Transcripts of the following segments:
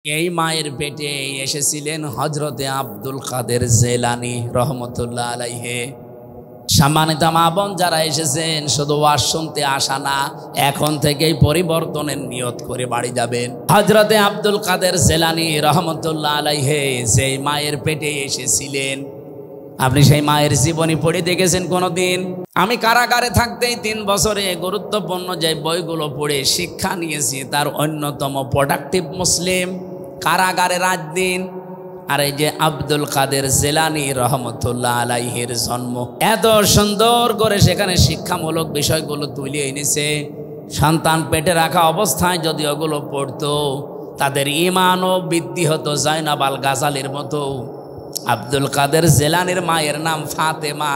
এই মায়ের পেটে এসেছিলেন হযরতে আব্দুল কাদের জিলানী রহমতুল্লাহ আলাইহি। সম্মানিত মা বোন যারা এসেছেন, শুধু ওয়াজ শুনতে আসা না, এখন থেকেই পরিবর্তনের নিয়ত করে বাড়ি যাবেন। হযরতে আব্দুল কাদের জিলানী রহমতুল্লাহ আলাইহি যেই মায়ের পেটে এসেছিলেন, আপনি সেই মায়ের জীবনী পড়ে দেখেছেন কোনোদিন? আমি কারাগারে থাকতেই 3 বছরে গুরুত্বপূর্ণ যে বইগুলো পড়ে শিক্ষা নিয়েছি, তার অন্যতম প্রোডাক্টিভ মুসলিম কারাগারে রাত দিন। আর এই যে আব্দুল কাদের জিলানী রহমতুল্লাহ আলাইহির জন্ম, এত সুন্দর করে সেখানে শিক্ষামূলক বিষয়গুলো তুলে এনেছে। সন্তান পেটে রাখা অবস্থায় যদি ওগুলো পড়তো, তাদের ঈমানও বৃদ্ধি হতো জয়নাব আল গাজালির মতো। আব্দুল কাদের জিলানীর মায়ের নাম ফাতেমা।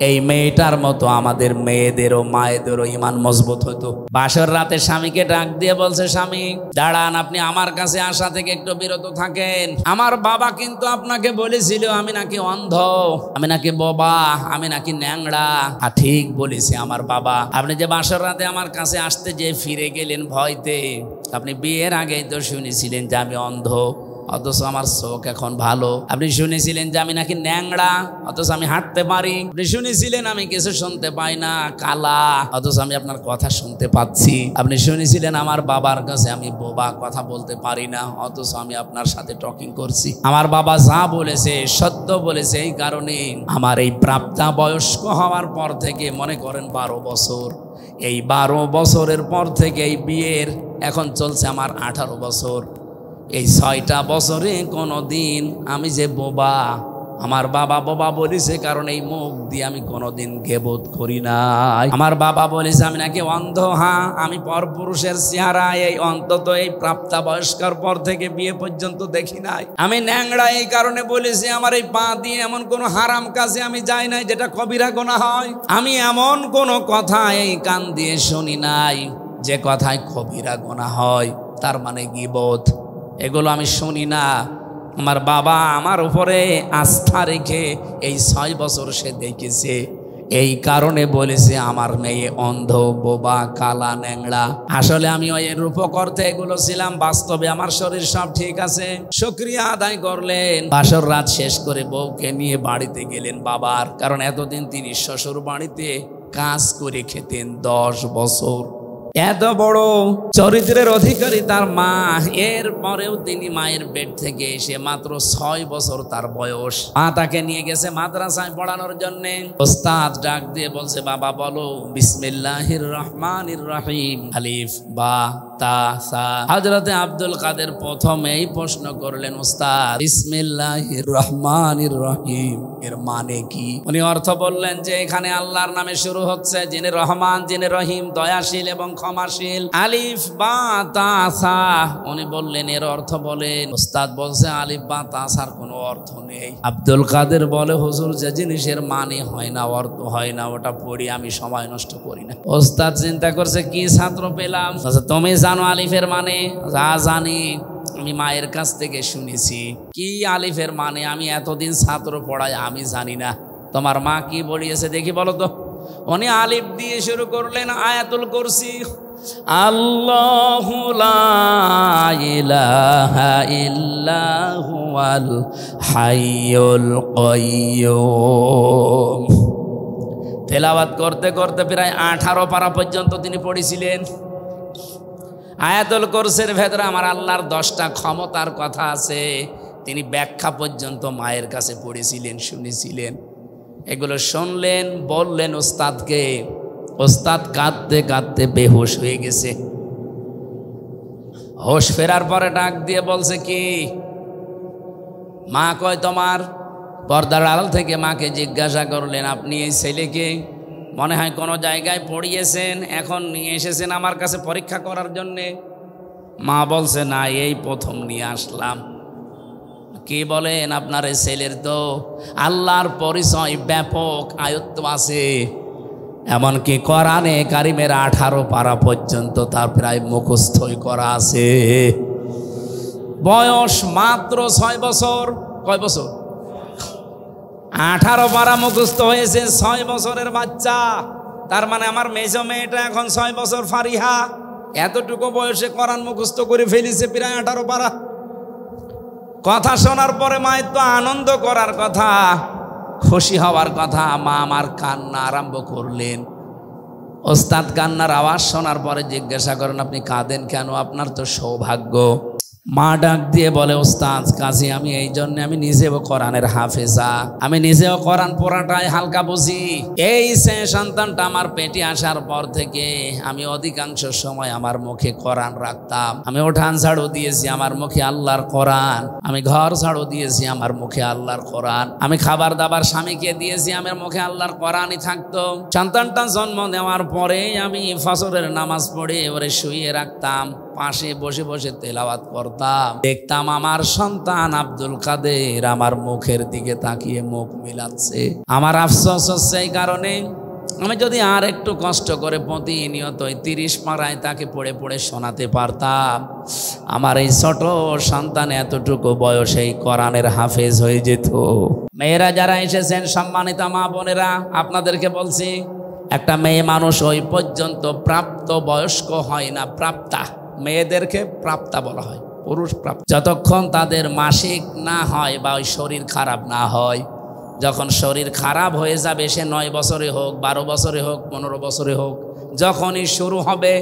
এই মেয়েটার মতো আমাদের মেয়েদেরও মায়েদেরও ঈমান মজবুত হতো। বাসর রাতে স্বামীকে ডাক দিয়ে বলছে, স্বামী দাঁড়ান, আপনি আমার কাছে আসা থেকে একটু বিরত থাকেন। আমার বাবা কিন্তু আপনাকে বলেছিল আমি নাকি অন্ধ, আমি নাকি বোবা, আমি নাকি ন্যাংড়া। ঠিক বলেছে আমার বাবা। আপনি যে বাসর রাতে আমার কাছে আসতে যে ফিরে গেলেন ভয়তে, আপনি বিয়ের আগেই তো শুনেছিলেন যে আমি অন্ধ, অথচ আমার চোখ এখন ভালো। আপনি শুনেছিলেন যে আমি নাকি ন্যাংড়া, অথচ আমি হাঁটতে পারি। আপনি শুনেছিলেন আমি কিছু শুনতে পাই না, কালা, অথচ আমি আপনার কথা শুনতে পাচ্ছি। আপনি শুনেছিলেন আমার বাবার কাছে আমি বোবা, কথা বলতে পারি না, অথচ আমি আপনার সাথে টকিং করছি। আমার বাবা যা বলেছে সত্য বলেছে। এই কারণে আমার এই প্রাপ্তবয়স্ক হওয়ার পর থেকে, মনে করেন 12 বছর, এই 12 বছরের পর থেকে এই বিয়ের এখন চলছে আমার 18 বছর। এই 6টা বছরে কোনো দিন আমি যে বোবা, আমার বাবা বোবা বলেছে কারণ এই মুখ দিয়ে আমি কোনোদিন গীবত করি নাই। আমার বাবা বলেছে আমি নাকি অন্ধ, হ্যাঁ আমি পরপুরুষের চেহারা এই অন্তত এই প্রাপ্তবয়স্কর পর থেকে বিয়ে পর্যন্ত দেখি নাই। আমি ন্যাংড়া এই কারণে বলেছি আমার এই পা দিয়ে এমন কোনো হারাম কাজে আমি যাই নাই যেটা কবিরা গুনাহ হয়। আমি এমন কোনো কথা এই কান দিয়ে শুনি নাই যে কথায় কবিরা গুনাহ হয়, তার মানে গীবত। এগুলো আমি শুনি না। আমার বাবা আমার উপরে আস্থা রেখে এই 6 বছর সে দেখেছে, এই কারণে বলেছে আমার মেয়ে অন্ধ, বোবা, কালা, ন্যাংড়া। আসলে আমি ওই রূপকর্তে এগুলো ছিলাম, বাস্তবে আমার শরীর সব ঠিক আছে। শুকরিয়া আদায় করলেন। বাসর রাত শেষ করে বউকে নিয়ে বাড়িতে গেলেন বাবার, কারণ এতদিন তিনি শ্বশুর বাড়িতে কাজ করে খেতেন 10 বছর। এত বড় চরিত্রের অধিকারী তার মা, এর পরেও তিনি মায়ের পেট থেকে এসে মাত্র 6 বছর তার বয়স, মা তাকে নিয়ে গেছে মাদ্রাসায় পড়ানোর জন্য। ওস্তাদ ডাক দিয়ে বলছে, বাবা বলো বিসমিল্লাহির রহমানির রহিম, আলিফ বা তা সা। হযরতে আব্দুল কাদের প্রথমেই প্রশ্ন করলেন, ওস্তাদ বিসমিল্লাহির রহমানির রহিম এর মানে কি? উনি অর্থ বললেন যে এখানে আল্লাহর নামে শুরু হচ্ছে, যিনি রহমান, যিনি রহিম, দয়াশীল এবং ক্ষমাশীল। আলিফ বা তা সা। উনি বললেন এর অর্থ বলেন। ওস্তাদ বলছে আলিফ বা তা সার কোনো অর্থ নেই। আব্দুল কাদের বলে, হুজুর যে জিনিসের মানে হয় না, অর্থ হয় না, ওটা পড়ি আমি সময় নষ্ট করি না। ওস্তাদ চিন্তা করছে কি ছাত্র পেলাম। তুমি জানো আলিফের মানে? যা জানি, আমি মায়ের কাছ থেকে শুনেছি। কি আলিফের মানে? আমি এতদিন ছাত্র পড়াই, আমি জানি না। তোমার মা কি বলিয়েছে দেখি বলো তো। উনি আলিফ দিয়ে শুরু করলেন আয়াতুল কুরসি। আল্লাহু লা ইলাহা ইল্লা হুয়াল হাইয়ুল কাইয়্যুম। তেলাওয়াত করতে করতে প্রায় 18 পারা পর্যন্ত তিনি পড়েছিলেন। আয়াতুল কুরসির ভেতরে আমার আল্লাহর 10টা ক্ষমতার কথা আছে, তিনি ব্যাখ্যা পর্যন্ত মায়ের কাছে পড়েছিলেন, শুনেছিলেন। এগুলো শুনলেন, বললেন ওস্তাদকে। ওস্তাদ কাঁদতে কাঁদতে বেহুশ হয়ে গেছে। হোশ ফেরার পরে ডাক দিয়ে বলছে, কি মা কয় তোমার? পর্দার আড়াল থেকে মাকে জিজ্ঞাসা করলেন, আপনি এই ছেলেকে মনে হয় কোনো জায়গায় পড়িয়েছেন, এখন নিয়ে এসেছেন আমার কাছে পরীক্ষা করার জন্যে? মা বলছে, না, এই প্রথম নিয়ে আসলাম। কি বলেন? আপনার এই ছেলের তো আল্লাহর পরিচয় ব্যাপক আয়ত্ত আছে, এমনকি কোরআনে কারিমের 18 পারা পর্যন্ত তার প্রায় মুখস্থই করা আছে। বয়স মাত্র 6 বছর। কয় বছর? 18 পারা মুখস্থ হয়েছে 6 বছরের বাচ্চা। তার মানে আমার মেজো মেয়েটা এখন 6 বছর ফারিহা, এতটুকু বয়সে কোরআন মুখস্থ করে ফেলেছে প্রায় 18 পারা। কথা শোনার পরে মায়ের তো আনন্দ করার কথা, খুশি হওয়ার কথা। মা আমার কান্না আরম্ভ করলেন। ওস্তাদ কান্নার আওয়াজ শোনার পরে জিজ্ঞাসা করেন, আপনি কাঁদেন কেন? আপনার তো সৌভাগ্য। মা ডাক দিয়ে বলে, ওস্তাদ কাজী, আমি এই জন্য, আমি নিজেও কোরআনের হাফেজা, আমি নিজেও কোরআন পড়াটাই হালকা বুঝি। এই সে সন্তানটা আমার পেটে আসার পর থেকে আমি অধিকাংশ সময় আমার মুখে কোরআন রাখতাম। আমি উঠান ঝাড়ু দিয়েছি, আমার মুখে আল্লাহর কোরআন। আমি ঘর ঝাড়ু দিয়েছি, আমার মুখে আল্লাহর কোরআন। আমি খাবার দাবার স্বামীকে দিয়েছি, আমার মুখে আল্লাহর কোরআনই থাকতো। সন্তানটা জন্ম নেওয়ার পরে আমি ফজরের নামাজ পড়ে ওরে শুইয়ে রাখতাম, পাশে বসে বসে তেলাওয়াত করতাম। দেখতাম আমার সন্তান আব্দুল কাদের আমার মুখের দিকে তাকিয়ে মুখ মিলাচ্ছে। আমার আফসোস হচ্ছে এই কারণে, আমি যদি আর একটু কষ্ট করে প্রতিনিয়ত 30 পারায় তাকে পড়ে পড়ে শোনাতে পারতাম, আমার এই ছোট সন্তান এতটুকু বয়সেই কোরআনের হাফেজ হয়ে যেত। মেয়েরা যারা এসেছেন, সম্মানিত মা বোনেরা, আপনাদেরকে বলছি, একটা মেয়ে মানুষ ওই পর্যন্ত প্রাপ্ত বয়স্ক হয় না, প্রাপ্তা। মেয়েদেরকে প্রাপ্তা বলা হয়, পুরুষ প্রাপ্ত, যতক্ষণ তাদের মাসিক না হয় বা ওই শরীর খারাপ না হয়। যখন শরীর খারাপ হয়ে যাবে, সে 9 বছরে হোক, 12 বছরে হোক, 15 বছরে হোক, যখনই শুরু হবে,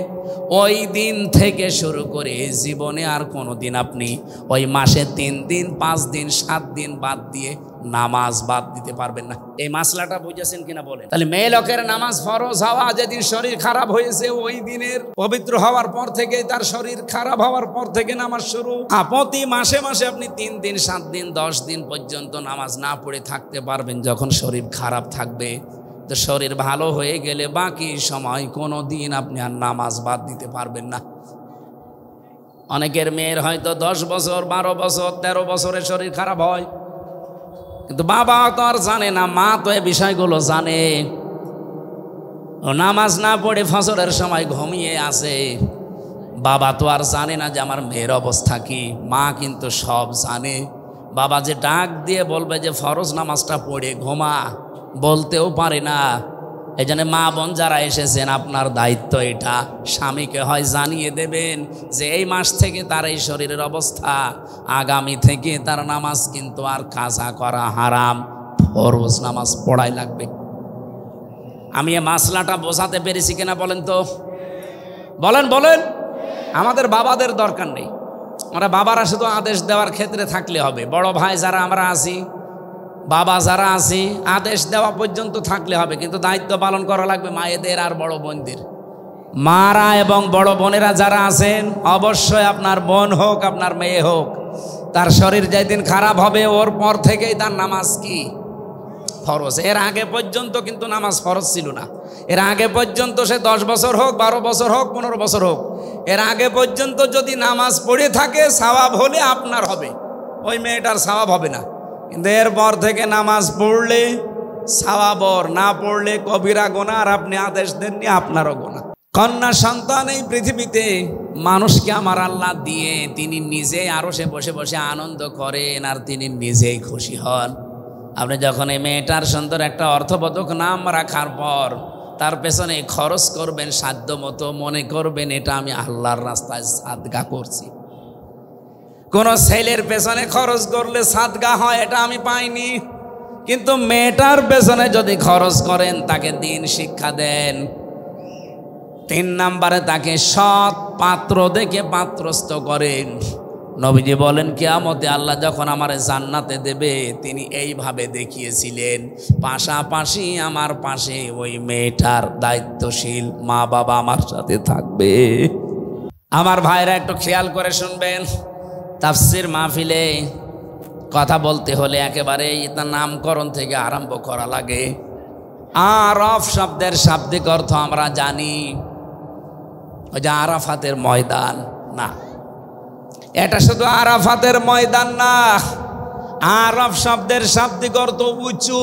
ওই দিন থেকে শুরু করে জীবনে আর কোনো দিন আপনি ওই মাসে 3 দিন, 5 দিন, 7 দিন বাদ দিয়ে নামাজ বাদ দিতে পারবেন না। এই মাসলাটা বুঝেছেন কিনা বলেন? তাহলে মেয়ে লোকের নামাজ ফরজ হওয়া, যেদিন শরীর খারাপ হয়েছে ওই দিনের পবিত্র হওয়ার পর থেকে, তার শরীর খারাপ হওয়ার পর থেকে নামাজ শুরু। প্রতি মাসে মাসে আপনি 3 দিন, 7 দিন, 10 দিন পর্যন্ত নামাজ না পড়ে থাকতে পারবেন যখন শরীর খারাপ থাকবে। তো শরীর ভালো হয়ে গেলে বাকি সময় কোনো দিন আপনি আর নামাজ বাদ দিতে পারবেন না। অনেকের মেয়ের হয়তো 10 বছর, 12 বছর, 13 বছরে শরীর খারাপ হয়, কিন্তু বাবা তো আর জানে না, মা তো এই বিষয়গুলো জানে। ও নামাজ না পড়ে ফজরের সময় ঘুমিয়ে আসে, বাবা তো আর জানে না যে আমার মেয়ের অবস্থা কি। মা কিন্তু সব জানে। বাবা যে ডাক দিয়ে বলবে যে ফরজ নামাজটা পড়ে ঘুমা, বলতেও পারে না। এই জন্য মা বোন যারা এসেছেন, আপনার দায়িত্ব এটা, স্বামীকে হয় জানিয়ে দেবেন যে এই মাস থেকে তার এই শরীরের অবস্থা, আগামী থেকে তার নামাজ কিন্তু আর কাজা করা হারাম, ফরজ নামাজ পড়াই লাগবে। আমি এই মাসলাটা বোঝাতে পেরেছি কিনা বলেন তো? বলেন বলেন। আমাদের বাবাদের দরকার নেই, আমরা বাবারা শুধু আদেশ দেওয়ার ক্ষেত্রে থাকলে হবে। বড় ভাই যারা আমরা আছি, বাবা যারা আছি, আদেশ দেওয়া পর্যন্ত থাকলে হবে, কিন্তু দায়িত্ব পালন করা লাগবে মায়েদের আর বড় বোনদের। মারা এবং বড় বোনেরা যারা আছেন, অবশ্যই আপনার বোন হোক, আপনার মেয়ে হোক, তার শরীর যেদিন খারাপ হবে ওর পর থেকেই তার নামাজ কি ফরজ। এর আগে পর্যন্ত কিন্তু নামাজ ফরজ ছিল না। এর আগে পর্যন্ত সে 10 বছর হোক, 12 বছর হোক, 15 বছর হোক, এর আগে পর্যন্ত যদি নামাজ পড়ে থাকে সওয়াব হলে আপনার হবে, ওই মেয়েটার সওয়াব হবে না। কিন্তু এরপর থেকে নামাজ পড়লে সওয়াব, না পড়লে কবিরা গুনাহ, আর আপনি আদেশ দেননি, আপনারও গুনাহ। কন্যা সন্তান এই পৃথিবীতে মানুষকে আমার আল্লাহ দিয়ে তিনি নিজেই আরশে বসে বসে আনন্দ করেন, আর তিনি নিজেই খুশি হন। আপনি যখন এই মেয়েটার সুন্দর একটা অর্থবোধক নাম রাখার পর তার পেছনে খরচ করবেন সাধ্য মতো, মনে করবেন এটা আমি আল্লাহর রাস্তায় সাদগা করছি। কোন ছেলের পেছনে খরচ করলে সাদগা হয় এটা আমি পাইনি, কিন্তু মেয়েটার পেছনে যদি খরচ করেন, তাকে দিন শিক্ষা দেন, 3 নম্বরে তাকে সৎ পাত্র দেখে পাত্রস্থ করেন। নবীজি বলেন, কিয়ামতে আল্লাহ যখন আমার জান্নাতে দেবে, তিনি এইভাবে দেখিয়েছিলেন, পাশাপাশি আমার পাশে ওই মেয়েটার দায়িত্বশীল মা বাবা আমার সাথে থাকবে। আমার ভাইরা একটু খেয়াল করে শুনবেন, তাফসীর মাহফিলে কথা বলতে হলে একেবারে তার নামকরণ থেকে আরম্ভ করা লাগে। আরফ শব্দের শাব্দিক অর্থ আমরা জানি, ওই যে আরাফাতের ময়দান না, এটা শুধু আরাফাতের ময়দান না। আরফ শব্দের শাব্দিক অর্থ উঁচু।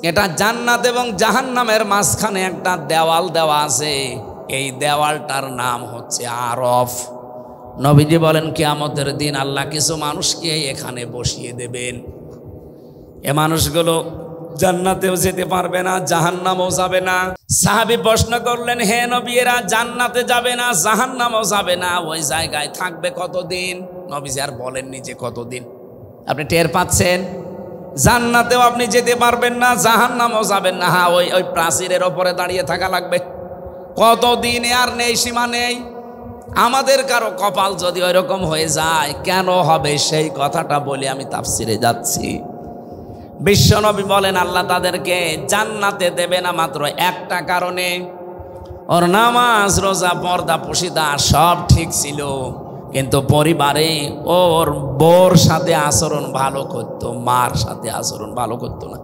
এটা জান্নাত এবং জাহান্নামের মাঝখানে একটা দেওয়াল দেওয়া আছে, এই দেওয়ালটার নাম হচ্ছে আরফ। নবীজি বলেন, কিয়ামতের দিন আল্লাহ কিছু মানুষকে এখানে বসিয়ে দেবেন। এ মানুষগুলো জান্নাতেও যেতে পারবে না, জাহান্নামও যাবে না। সাহাবী প্রশ্ন করলেন, হে নবী, এরা জান্নাতে যাবে না, জাহান্নামও যাবে না, ওই জায়গায় থাকবে কতদিন? নবীজি আর বলেননি যে কতদিন। আপনি টের পাচ্ছেন? জান্নাতেও আপনি যেতে পারবেন না, জাহান্নামেও যাবেন না। হ্যাঁ, ওই ওই প্রাচীরের ওপরে দাঁড়িয়ে থাকা লাগবে। কতদিন আর নেই, সীমা নেই। আমাদের কারো কপাল যদি ওই রকম হয়ে যায়, কেন হবে সেই কথাটা বলে আমি তাফসিরে যাচ্ছি। বিশ্বনবী বলেন আল্লাহ তাদেরকে জান্নাতে দেবে না মাত্র একটা কারণে, ওর নামাজ রোজা পর্দা পুশিদা সব ঠিক ছিল, কিন্তু পরিবারে ওর বউর সাথে আচরণ ভালো করতো, মার সাথে আচরণ ভালো করতো না।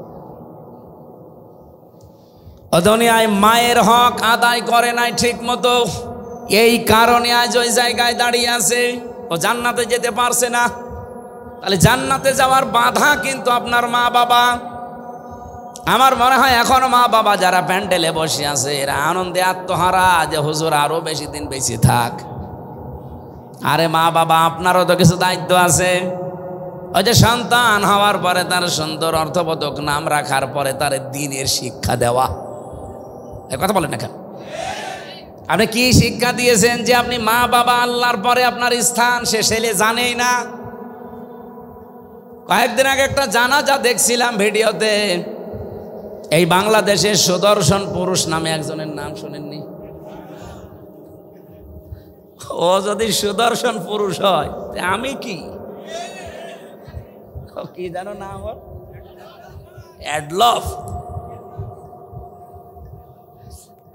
ও দুনিয়ায় মায়ের হক আদায় করে নাই ঠিক মতো, এই কারণে আজ ওই জায়গায় দাঁড়িয়ে আছে। ও জান্নাতে যেতে পারছে না। তাহলে জান্নাতে যাওয়ার বাধা কিন্তু আপনার মা বাবা। আমার মনে হয় এখন মা বাবা যারা প্যান্ডেলে বসে আছে এরা আনন্দে আত্মহারা যে হুজুর আরো বেশি দিন বেঁচে থাক। আরে মা বাবা, আপনারও তো কিছু দায়িত্ব আছে। ওই যে সন্তান হওয়ার পরে তার সুন্দর অর্থবোধক নাম রাখার পরে তার দ্বীনের শিক্ষা দেওয়া। এই কথা বলেন না কেন? আপনি কি শিক্ষা দিয়েছেন যে আপনি মা বাবা আল্লাহর পরে আপনার স্থান সে ছেলে জানেই না? কয়েকদিন আগে একটা জানাজা দেখছিলাম ভিডিওতে। এই বাংলাদেশের সুদর্শন পুরুষ নামে একজনের নাম শুনেননি? ও যদি সুদর্শন পুরুষ হয় আমি কি কি জানো না আমার অ্যাডলফ।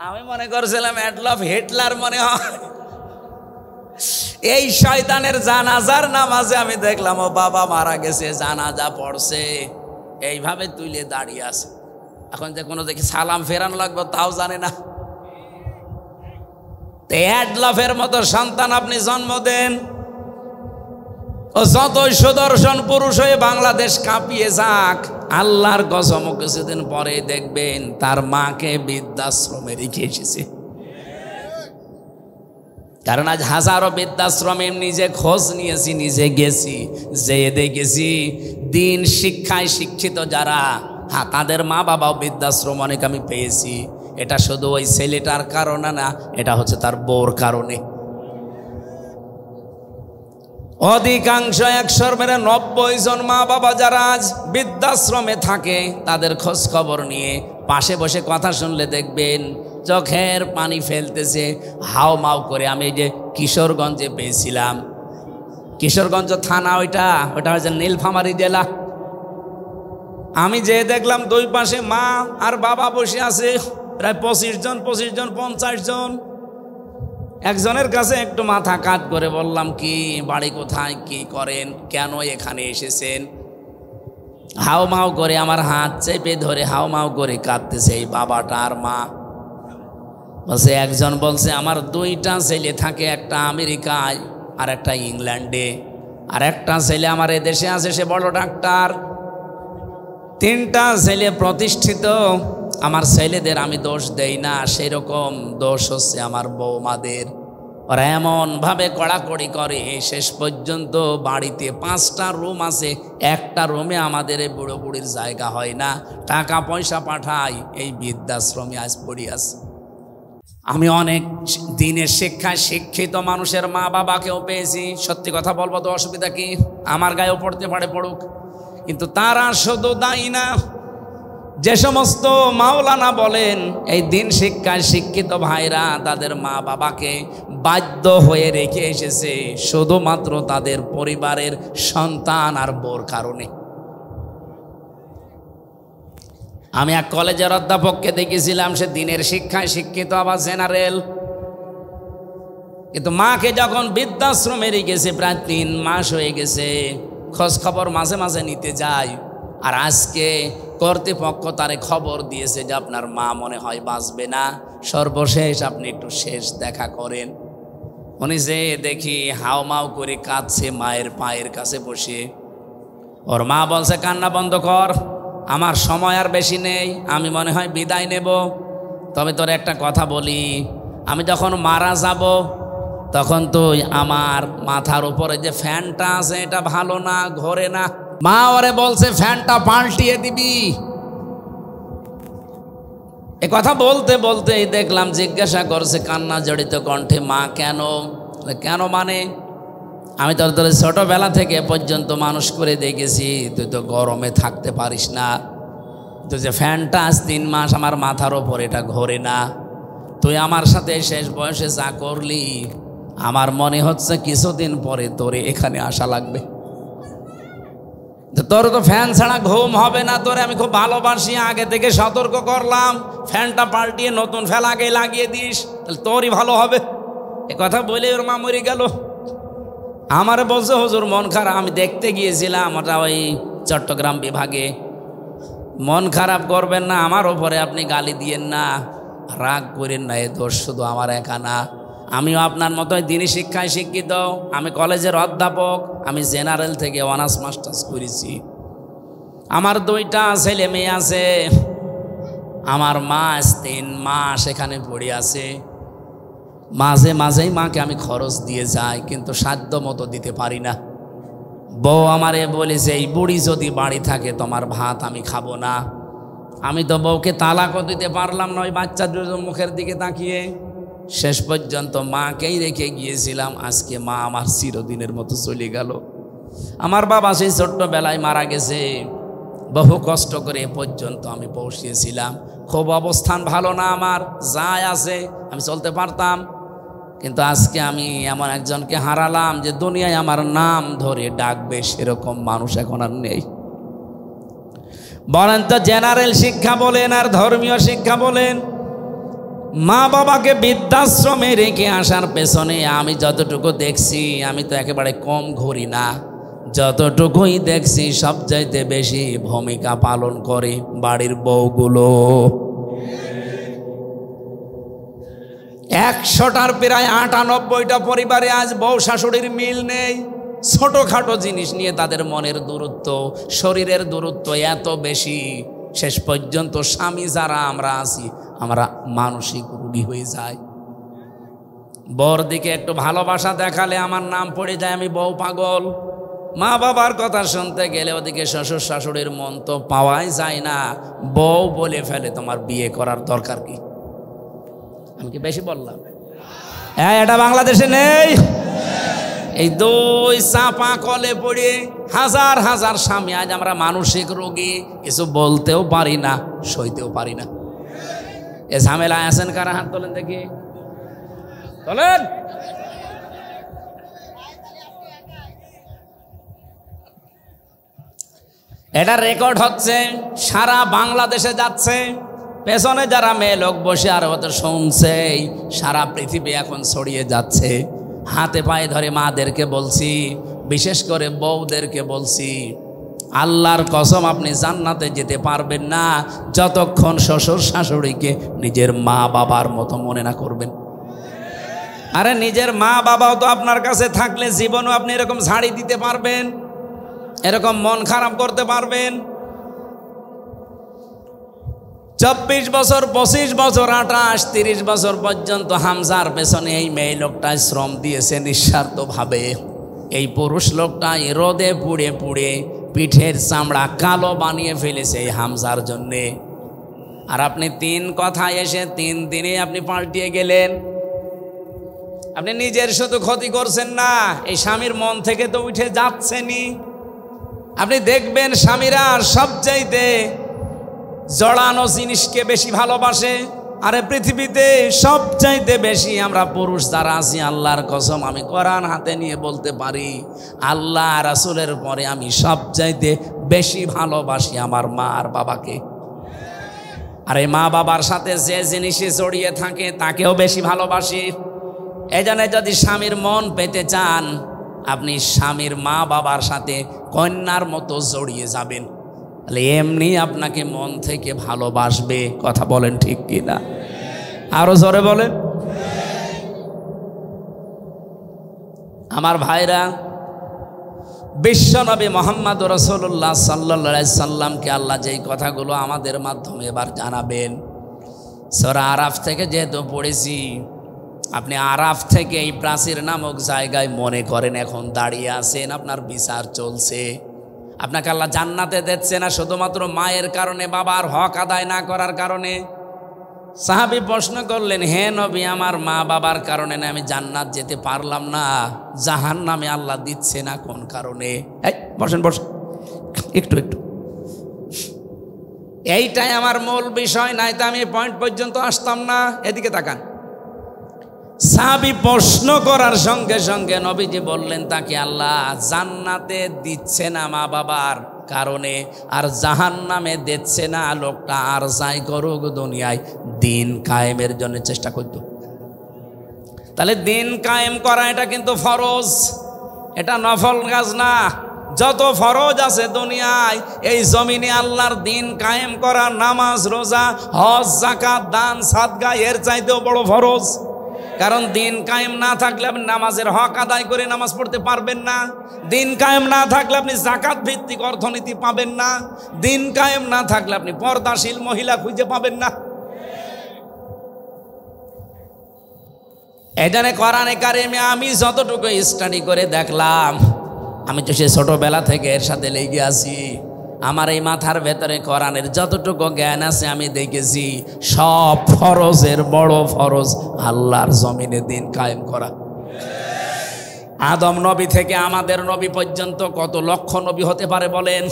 আমি মনে করছিলাম অ্যাডলফ হিটলার মনে হয়। এই শয়তানের জানাজার নামাজে আমি দেখলাম ও বাবা মারা গেছে, জানাজা পড়ছে, এইভাবে তুলে দাঁড়িয়ে আছে। এখন যে কোনো দেখি সালাম ফেরানো লাগবে তাও জানে না। অ্যাডলফের মতো সন্তান আপনি জন্ম দেন, ও যতই সুদর্শন পুরুষ হয়ে বাংলাদেশ কাঁপিয়ে যাক, আল্লাহর কসম কিছুদিন পরে দেখবেন তার মাকে বৃদ্ধাশ্রমে রেখে এসেছে। কারণ আজ হাজারো বৃদ্ধাশ্রমে নিজে খোঁজ নিয়েছি, নিজে গেছি, যেয়ে দেখেছি দিন শিক্ষায় শিক্ষিত যারা, হ্যাঁ তাদের মা বাবাও বৃদ্ধাশ্রম অনেক আমি পেয়েছি। এটা শুধু ওই ছেলেটার কারণে না, এটা হচ্ছে তার বউর কারণে। অধিকাংশ 190 জন মা বাবা যারা আজ বৃদ্ধাশ্রমে থাকে তাদের খোঁজ খবর নিয়ে পাশে বসে কথা শুনলে দেখবেন চোখের পানি ফেলতেছে, হাও মাও করে। আমি এই যে কিশোরগঞ্জে পেয়েছিলাম, কিশোরগঞ্জ থানা, ওইটা হচ্ছে নীলফামারী জেলা। আমি যে দেখলাম দুই পাশে মা আর বাবা বসে আছে, প্রায় 25 জন 50 জন। একজনের কাছে একটু মাথা কাট করে বললাম, কি বাড়ি কোথায়, কি করেন, কেন এখানে এসেছেন? হাও মাও করে আমার হাত চেপে ধরে হাও মাও করে কাঁদতেছে এই বাবাটা আর মা। বলছে, একজন বলছে আমার 2টা ছেলে থাকে, একটা আমেরিকায় আর একটা ইংল্যান্ডে, আর একটা ছেলে আমার এদেশে আছে, সে বড় ডাক্তার। 3টা ছেলে প্রতিষ্ঠিত। আমার ছেলেদের আমি দোষ দেই না, সেরকম দোষ হচ্ছে আমার বৌমাদের। ওরা এমনভাবে কড়াকড়ি করে, শেষ পর্যন্ত বাড়িতে 5টা রুম আছে, একটা রুমে আমাদের এই বুড়ো বুড়ির জায়গা হয় না, টাকা পয়সা পাঠাই, এই বৃদ্ধাশ্রমে আজ পড়ি আছে। আমি অনেক দিনের শিক্ষায় শিক্ষিত মানুষের মা বাবাকেও পেয়েছি। সত্যি কথা বলবো তো অসুবিধা কি? আমার গায়েও পড়তে পারে, পড়ুক, কিন্তু তারা শুধু দায়ী না। যে সমস্ত মাওলানা বলেন এই দিন শিক্ষায় শিক্ষিত ভাইরা তাদের মা বাবাকে বাধ্য হয়ে রেখে এসেছে শুধুমাত্র তাদের পরিবারের সন্তান আর বউর কারণে। আমি এক কলেজের অধ্যাপককে দেখেছিলাম, সে দিনের শিক্ষায় শিক্ষিত, আবার জেনারেল, কিন্তু মাকে যখন বৃদ্ধাশ্রমে রেখেছে প্রায় 3 মাস হয়ে গেছে, খোঁজ খবর মাঝে মাঝে নিতে যায়। আর আজকে কর্তৃপক্ষ তারে খবর দিয়েছে যে আপনার মা মনে হয় বাঁচবে না, সর্বশেষ আপনি একটু শেষ দেখা করেন। উনি যে দেখি হাও মাও করে কাঁদছে মায়ের পায়ের কাছে বসে। ওর মা বলছে, কান্না বন্ধ কর, আমার সময় আর বেশি নেই, আমি মনে হয় বিদায় নেব। তবে তোর একটা কথা বলি, আমি যখন মারা যাব তখন তুই আমার মাথার উপরে যে ফ্যানটা আছে এটা ভালো না, ঘোরে না। মা ওরে বলছে ফ্যানটা পাল্টিয়ে দিবি। এ কথা বলতে বলতেই দেখলাম জিজ্ঞাসা করছে কান্না জড়িত কণ্ঠে, মা কেন? কেন মানে আমি তোর তোর ছোটবেলা থেকে পর্যন্ত মানুষ করে দেখেছি, তুই তো গরমে থাকতে পারিস না, তুই যে ফ্যানটা আজ 3 মাস আমার মাথার ওপর এটা ঘোরে না, তুই আমার সাথে শেষ বয়সে যা করলি আমার মনে হচ্ছে কিছুদিন পরে তোরে এখানে আসা লাগবে। তোর তো ফ্যান ছাড়া ঘুম হবে না, তোরে আমি খুব ভালোবাসি, আগে থেকে সতর্ক করলাম, ফ্যানটা পাল্টিয়ে নতুন ফ্যান আগে লাগিয়ে দিস, তাহলে তোরই ভালো হবে। এ কথা বলে ওর মা মরে গেল। আমার বলছে হুজুর মন খারাপ, আমি দেখতে গিয়েছিলাম ওটা ওই চট্টগ্রাম বিভাগে। মন খারাপ করবেন না, আমার ওপরে আপনি গালি দিয়েন না, রাগ করেন না, এ দোষ শুধু আমার একা না, আমিও আপনার মতোই দিনী শিক্ষায় শিক্ষিত, আমি কলেজের অধ্যাপক, আমি জেনারেল থেকে অনার্স মাস্টার্স করেছি, আমার 2টা ছেলে মেয়ে আছে, আমার মা 3 মাস এখানে পড়ে আছে, মাঝে মাঝেই মাকে আমি খরচ দিয়ে যাই, কিন্তু সাধ্য মতো দিতে পারি না। বউ আমারে বলেছে এই বুড়ি যদি বাড়ি থাকে তোমার ভাত আমি খাবো না। আমি তো বউকে তালাকও দিতে পারলাম না ওই বাচ্চা দুটো মুখের দিকে তাকিয়ে। শেষ পর্যন্ত মাকেই রেখে গিয়েছিলাম, আজকে মা আমার চিরদিনের মতো চলে গেল। আমার বাবা সেই ছোট্টবেলায় মারা গেছে, বহু কষ্ট করে এ পর্যন্ত আমি পৌঁছিয়েছিলাম, খুব অবস্থান ভালো না আমার, যাই আছে আমি চলতে পারতাম, কিন্তু আজকে আমি এমন একজনকে হারালাম যে দুনিয়ায় আমার নাম ধরে ডাকবে সেরকম মানুষ এখন আর নেই। বলেন তো জেনারেল শিক্ষা বলেন আর ধর্মীয় শিক্ষা বলেন, মা বাবাকে বৃদ্ধাশ্রমে রেখে আসার পেছনে আমি যতটুকু দেখছি, আমি তো একেবারে কম ঘুরি না, যতটুকুই দেখছি সবচাইতে বেশি ভূমিকা পালন করে বাড়ির বউগুলো। 100টার প্রায় 98টা পরিবারে আজ বউ শাশুড়ির মিল নেই। ছোটখাটো জিনিস নিয়ে তাদের মনের দূরত্ব, শরীরের দূরত্ব এত বেশি, শেষ পর্যন্ত স্বামী যারা আমরা আছি আমরা মানসিক রোগী হয়ে যাই। বউর দিকে একটু ভালোবাসা দেখালে আমার নাম পড়ে যায় আমি বউ পাগল। মা বাবার কথা শুনতে গেলে ওদিকে শ্বশুর শাশুড়ির মন তো পাওয়াই যায় না, বউ বলে ফেলে তোমার বিয়ে করার দরকার কি। আমি কি বেশি বললাম? হ্যাঁ, এটা বাংলাদেশে নেই। এই 2 চাপা কলে পড়ে হাজার হাজার স্বামী আজ আমরা মানসিক রোগী, কিছু বলতেও পারি না, সইতেও পারি না। এ ঝামেলায় আছেন কারা? হাত তোলেন দেখি, তোলেন। এটা রেকর্ড হচ্ছে, সারা বাংলাদেশে যাচ্ছে, পেছনে যারা মেয়ে লোক বসে আর হয়তো শুনছে, সারা পৃথিবী এখন ছড়িয়ে যাচ্ছে। হাতে পায়ে ধরে মাদেরকে বলছি, বিশেষ করে বউদেরকে বলছি, আল্লাহর কসম আপনি জান্নাতে যেতে পারবেন না যতক্ষণ শ্বশুর শাশুড়িকে নিজের মা বাবার মতো মনে না করবেন। আরে নিজের মা বাবাও তো আপনার কাছে থাকলে জীবনও আপনি এরকম ঝাড়ি দিতে পারবেন, এরকম মন খারাপ করতে পারবেন। 24 বছর, 25 বছর, 28, 30 বছর পর্যন্ত হামজার পেছনে এই মেয়ে লোকটাই শ্রম দিয়েছে নিঃস্বার্থভাবে। এই পুরুষ লোকটাই রোদে পুড়ে পুড়ে পিঠের চামড়া কালো বানিয়ে ফেলেছে এই হামজার জন্যে। আর আপনি 3 কথায় এসে 3 দিনে আপনি পাল্টিয়ে গেলেন। আপনি নিজের শুধু ক্ষতি করছেন না, এই স্বামীর মন থেকে তো উঠে যাচ্ছেনই। আপনি দেখবেন স্বামীরা সবচাইতে জড়ানো জিনিসকে বেশি ভালোবাসে। আরে পৃথিবীতে সবচাইতে বেশি আমরা পুরুষ যারা আছি, আল্লাহর কসম আমি কোরআন হাতে নিয়ে বলতে পারি, আল্লাহ রাসূলের পরে আমি সবচাইতে বেশি ভালোবাসি আমার মা আর বাবাকে। আর এই মা বাবার সাথে যে জিনিসে জড়িয়ে থাকে তাকেও বেশি ভালোবাসি। এই জন্য যদি স্বামীর মন পেতে চান, আপনি স্বামীর মা বাবার সাথে কন্যার মতো জড়িয়ে যাবেন, তাহলে এমনি আপনাকে মন থেকে ভালোবাসবে। কথা বলেন ঠিক কিনা? আরো জোরে বলেন। আমার ভাইরা, বিশ্বনবী মুহাম্মদ রাসূলুল্লাহ সাল্লাল্লাহু আলাইহি সাল্লামকে আল্লাহ যেই কথাগুলো আমাদের মাধ্যমে এবার জানাবেন, সূরা আরাফ থেকে যেহেতু পড়েছি, আপনি আরাফ থেকে এই প্রাচীর নামক জায়গায় মনে করেন এখন দাঁড়িয়ে আছেন, আপনার বিচার চলছে। আপনাকে আল্লাহ জান্নাতে দিচ্ছে না শুধুমাত্র মায়ের কারণে, বাবার হক আদায় না করার কারণে। সাহাবী প্রশ্ন করলেন, হে নবী, আমার মা বাবার কারণে না আমি জান্নাত যেতে পারলাম না, জাহান্নামে আল্লাহ দিচ্ছে না কোন কারণে? এই বসেন বসেন, একটু একটু, এইটাই আমার মূল বিষয়, নাই তো আমি পয়েন্ট পর্যন্ত আসতাম না। এদিকে তাকান। সাহাবী প্রশ্ন করার সঙ্গে সঙ্গে নবীজি বললেন তাকে, আল্লাহ জান্নাতে দিচ্ছে না মা বাবার কারণে, আর জাহান্নামে দিচ্ছে না, লোকটা আর যাই করুক দুনিয়ায় দিন কায়েমের জন্য চেষ্টা করত। তাহলে দিন কায়েম করা এটা কিন্তু ফরজ, এটা নফল কাজ না। যত ফরজ আছে দুনিয়ায়, এই জমিনে আল্লাহর দিন কায়েম করা, নামাজ রোজা হজ যাকাত দান সাদকা এর চাইতেও বড় ফরজ। কারণ দিন কায়েম না থাকলে আপনি নামাজের হক আদায় করে নামাজ পড়তে পারবেন না, দিন কায়েম না থাকলে আপনি জাকাত ভিত্তিক অর্থনীতি পাবেন না, দিন কায়েম না থাকলে আপনি পর্দাশীল মহিলা খুঁজে পাবেন না। এজন্য কোরআনে কারিমে আমি যতটুকু স্টাডি করে দেখলাম, আমি তো সে ছোটবেলা থেকে এর সাথে লেগে আছি, আমার এই মাথার ভেতরে কোরআনের যতটুকু জ্ঞান আছে আমি দেখেছি সব ফরজের বড় ফরজ আল্লাহর জমিনে দিন কায়েম করা। আদম নবী থেকে আমাদের নবী পর্যন্ত কত লক্ষ নবী হতে পারে বলেন?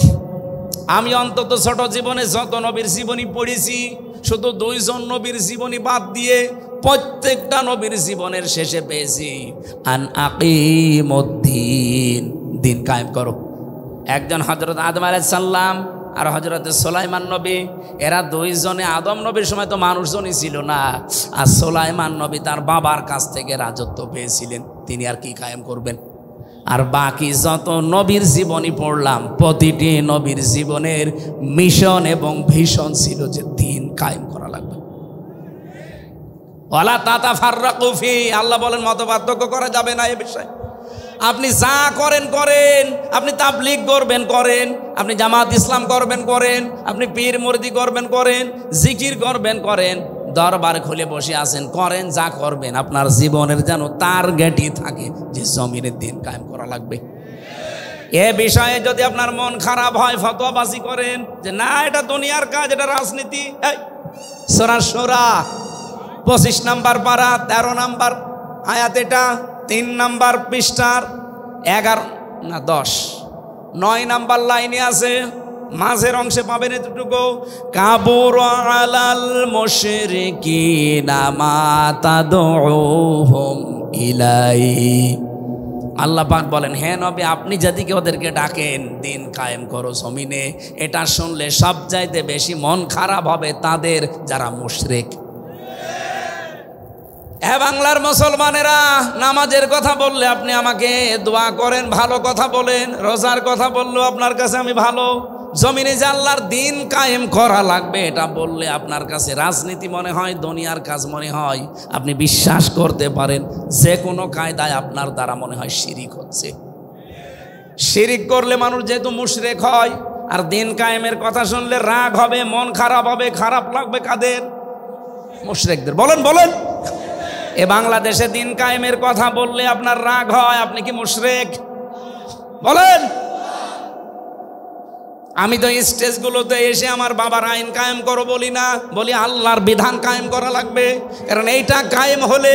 আমি অন্তত ছোট জীবনে যত নবীর জীবনী পড়েছি, শুধু 2 জন নবীর জীবনী বাদ দিয়ে প্রত্যেকটা নবীর জীবনের শেষে পেয়েছি আন আকিমুদ্দিন, দিন কায়েম করো। একজন হযরত আদম আলাইহিস সালাম আর হযরত সুলাইমান নবী, এরা 2 জনে, আদম নবীর সময় তো মানুষজনই ছিল না, আর সুলাইমান নবী তার বাবার কাছ থেকে রাজত্ব পেয়েছিলেন, তিনি আর কি কায়েম করবেন? আর বাকি যত নবীর জীবনী পড়লাম, প্রতিটি নবীর জীবনের মিশন এবং ভিশন ছিল যে দিন কায়েম করা লাগবে। ওয়ালা তাতাফাররাকু ফি, আল্লাহ বলেন মতপার্থক্য করা যাবে না এ বিষয়ে। আপনি যা করেন করেন, আপনি তাবলীগ করবেন করেন, আপনি জামাত ইসলাম করবেন করেন, আপনি পীর মুরিদি করবেন করেন, জিকির করবেন করেন, দরবার খুলে বসে আছেন করেন, যা করবেন আপনার জীবনের যেন টার্গেটই থাকে যে জমিনের দিন কায়েম করা লাগবে। এ বিষয়ে যদি আপনার মন খারাপ হয়, ফতোয়াবাজি করেন যে না এটা দুনিয়ার কাজ, এটা রাজনীতি। সূরা শূরা 25 নম্বর পারা 13 নম্বর আয়াত, এটা 3 নম্বর পৃষ্ঠার 11 না 10 9 নম্বর লাইনে আছে, মাঝের অংশে পাবেন এতটুকু, কাবুর আলাল মুশরিকিনা মা তাদউহুম ইলাই। আল্লাহ পাক বলেন, হে নবী আপনি যেদিকে ওদেরকে ডাকেন দিন কায়েম করো জমিনে, এটা শুনলে সবচাইতে বেশি মন খারাপ হবে তাদের যারা মুশরিক। বাংলার মুসলমানেরা, নামাজের কথা বললে আপনি আমাকে দোয়া করেন, ভালো কথা বলেন, রোজার কথা বললেও আপনার কাছে আমি ভালো, জমিনে যে আল্লাহর দিন কায়েম করা লাগবে এটা বললে আপনার কাছে রাজনীতি মনে হয়, দুনিয়ার কাজ মনে হয়। আপনি বিশ্বাস করতে পারেন যে কোনো কায়দায় আপনার দ্বারা মনে হয় শিরিক হচ্ছে। শিরিক করলে মানুষ যেহেতু মুশরিক হয়, আর দিন কায়েমের কথা শুনলে রাগ হবে, মন খারাপ হবে, খারাপ লাগবে কাদের? মুশরিকদের। বলেন বলেন, এ বাংলাদেশে দিন কায়েমের কথা বললে আপনার রাগ হয়, আপনি কি মুশরিক? বলেন। আমি তো স্টেজগুলোতে এসে আমার বাবার আইন কায়েম করো বলি না, বলি আল্লাহর বিধান কায়েম করা লাগবে। কারণ এইটা কায়েম হলে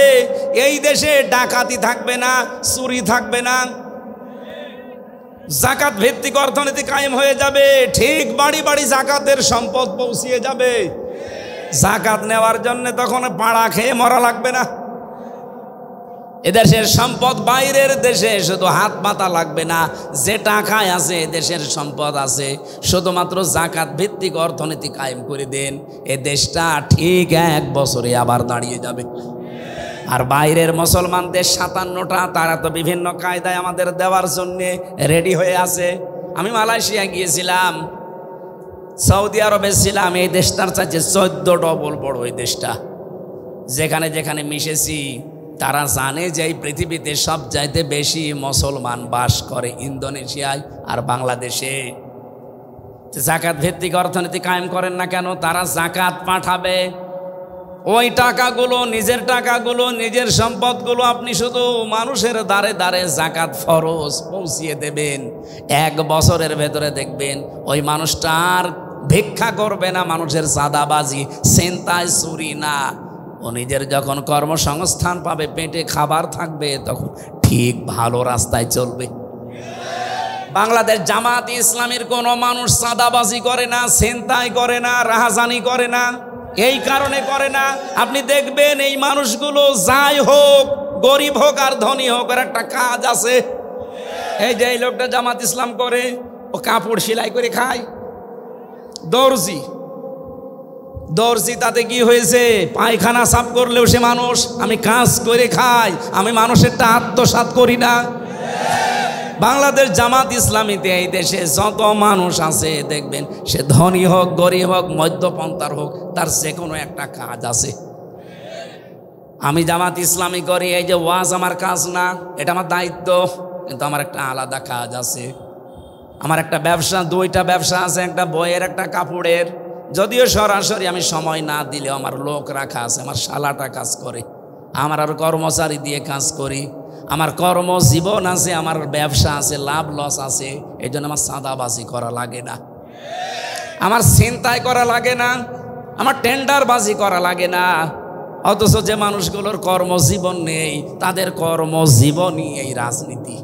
এই দেশে ডাকাতি থাকবে না, চুরি থাকবে না, জাকাত ভিত্তিক অর্থনীতি কায়েম হয়ে যাবে, ঠিক বাড়ি বাড়ি জাকাতের সম্পদ পৌঁছিয়ে যাবে। জাকাত নেওয়ার জন্য তখন পাড়া খেয়ে মরা লাগবে না। এদেশের সম্পদ বাইরের দেশে শুধু হাত পাতা লাগবে না, যে টাকায় আছে দেশের সম্পদ আছে, শুধুমাত্র জাকাত ভিত্তিক অর্থনীতি কায়েম করে দেন, এ দেশটা ঠিক 1 বছরে আবার দাঁড়িয়ে যাবে। আর বাইরের মুসলমান দেশ 57টা, তারা তো বিভিন্ন কায়দায় আমাদের দেওয়ার জন্য রেডি হয়ে আছে। আমি মালয়েশিয়া গিয়েছিলাম, সৌদি আরবে ছিলাম, এই দেশটার চাইতে 14 ডবল বড় এই দেশটা। যেখানে যেখানে মিশেছি তারা জানে যে এই পৃথিবীতে সব চাইতে বেশি মুসলমান বাস করে ইন্দোনেশিয়ায় আর বাংলাদেশে। জাকাত ভিত্তিক অর্থনীতি কায়েম করেন না কেন? তারা জাকাত পাঠাবে, ওই টাকাগুলো, নিজের টাকাগুলো, নিজের সম্পদগুলো আপনি শুধু মানুষের দ্বারে দ্বারে জাকাত ফরজ পৌঁছিয়ে দেবেন। 1 বছরের ভেতরে দেখবেন ওই মানুষটার ভিক্ষা করবে না, মানুষের চাঁদাবাজি, ছিনতাই, চুরি না। ও নিজের যখন কর্মসংস্থান পাবে, পেটে খাবার থাকবে, তখন ঠিক ভালো রাস্তায় চলবে। বাংলাদেশ জামাত ইসলামের কোনো মানুষ চাঁদাবাজি করে না, ছিনতাই করে না, রাহাজানি করে না। এই কারণে করে না, আপনি দেখবেন এই মানুষগুলো যাই হোক, গরিব হোক আর ধনী হোক, আর একটা কাজ আছে। এই যে এই লোকটা জামাত ইসলাম করে, ও কাপড় সেলাই করে খায়, দর্জি। তাতে কি হয়েছে? পায়খানা সাফ করলেও সে মানুষ। আমি কাজ করে খাই, আমি মানুষেরটা আত্মসাৎ করি না। বাংলাদেশ জামাত ইসলামীতে এই দেশে যত মানুষ আছে দেখবেন, সে ধনী হোক, গরিব হোক, মধ্যপন্থার হোক, তার যে কোনো একটা কাজ আছে। আমি জামাত ইসলামী করি, এই যে ওয়াজ আমার কাজ না, এটা আমার দায়িত্ব, কিন্তু আমার একটা আলাদা কাজ আছে। আমার একটা ব্যবসা, দুইটা ব্যবসা আছে, একটা বইয়ের, একটা কাপড়ের। যদিও সরাসরি আমি সময় না দিলেও আমার লোক রাখা আছে, আমার শালাটা কাজ করে, আমার আর কর্মচারী দিয়ে কাজ করি। আমার কর্মজীবন আছে, আমার ব্যবসা আছে, লাভ লস আছে। এই জন্য আমার চাঁদাবাজি করা লাগে না, আমার ছিনতাই করা লাগে না, আমার টেন্ডারবাজি করা লাগে না। অথচ যে মানুষগুলোর কর্মজীবন নেই, তাদের কর্মজীবনই এই রাজনীতি।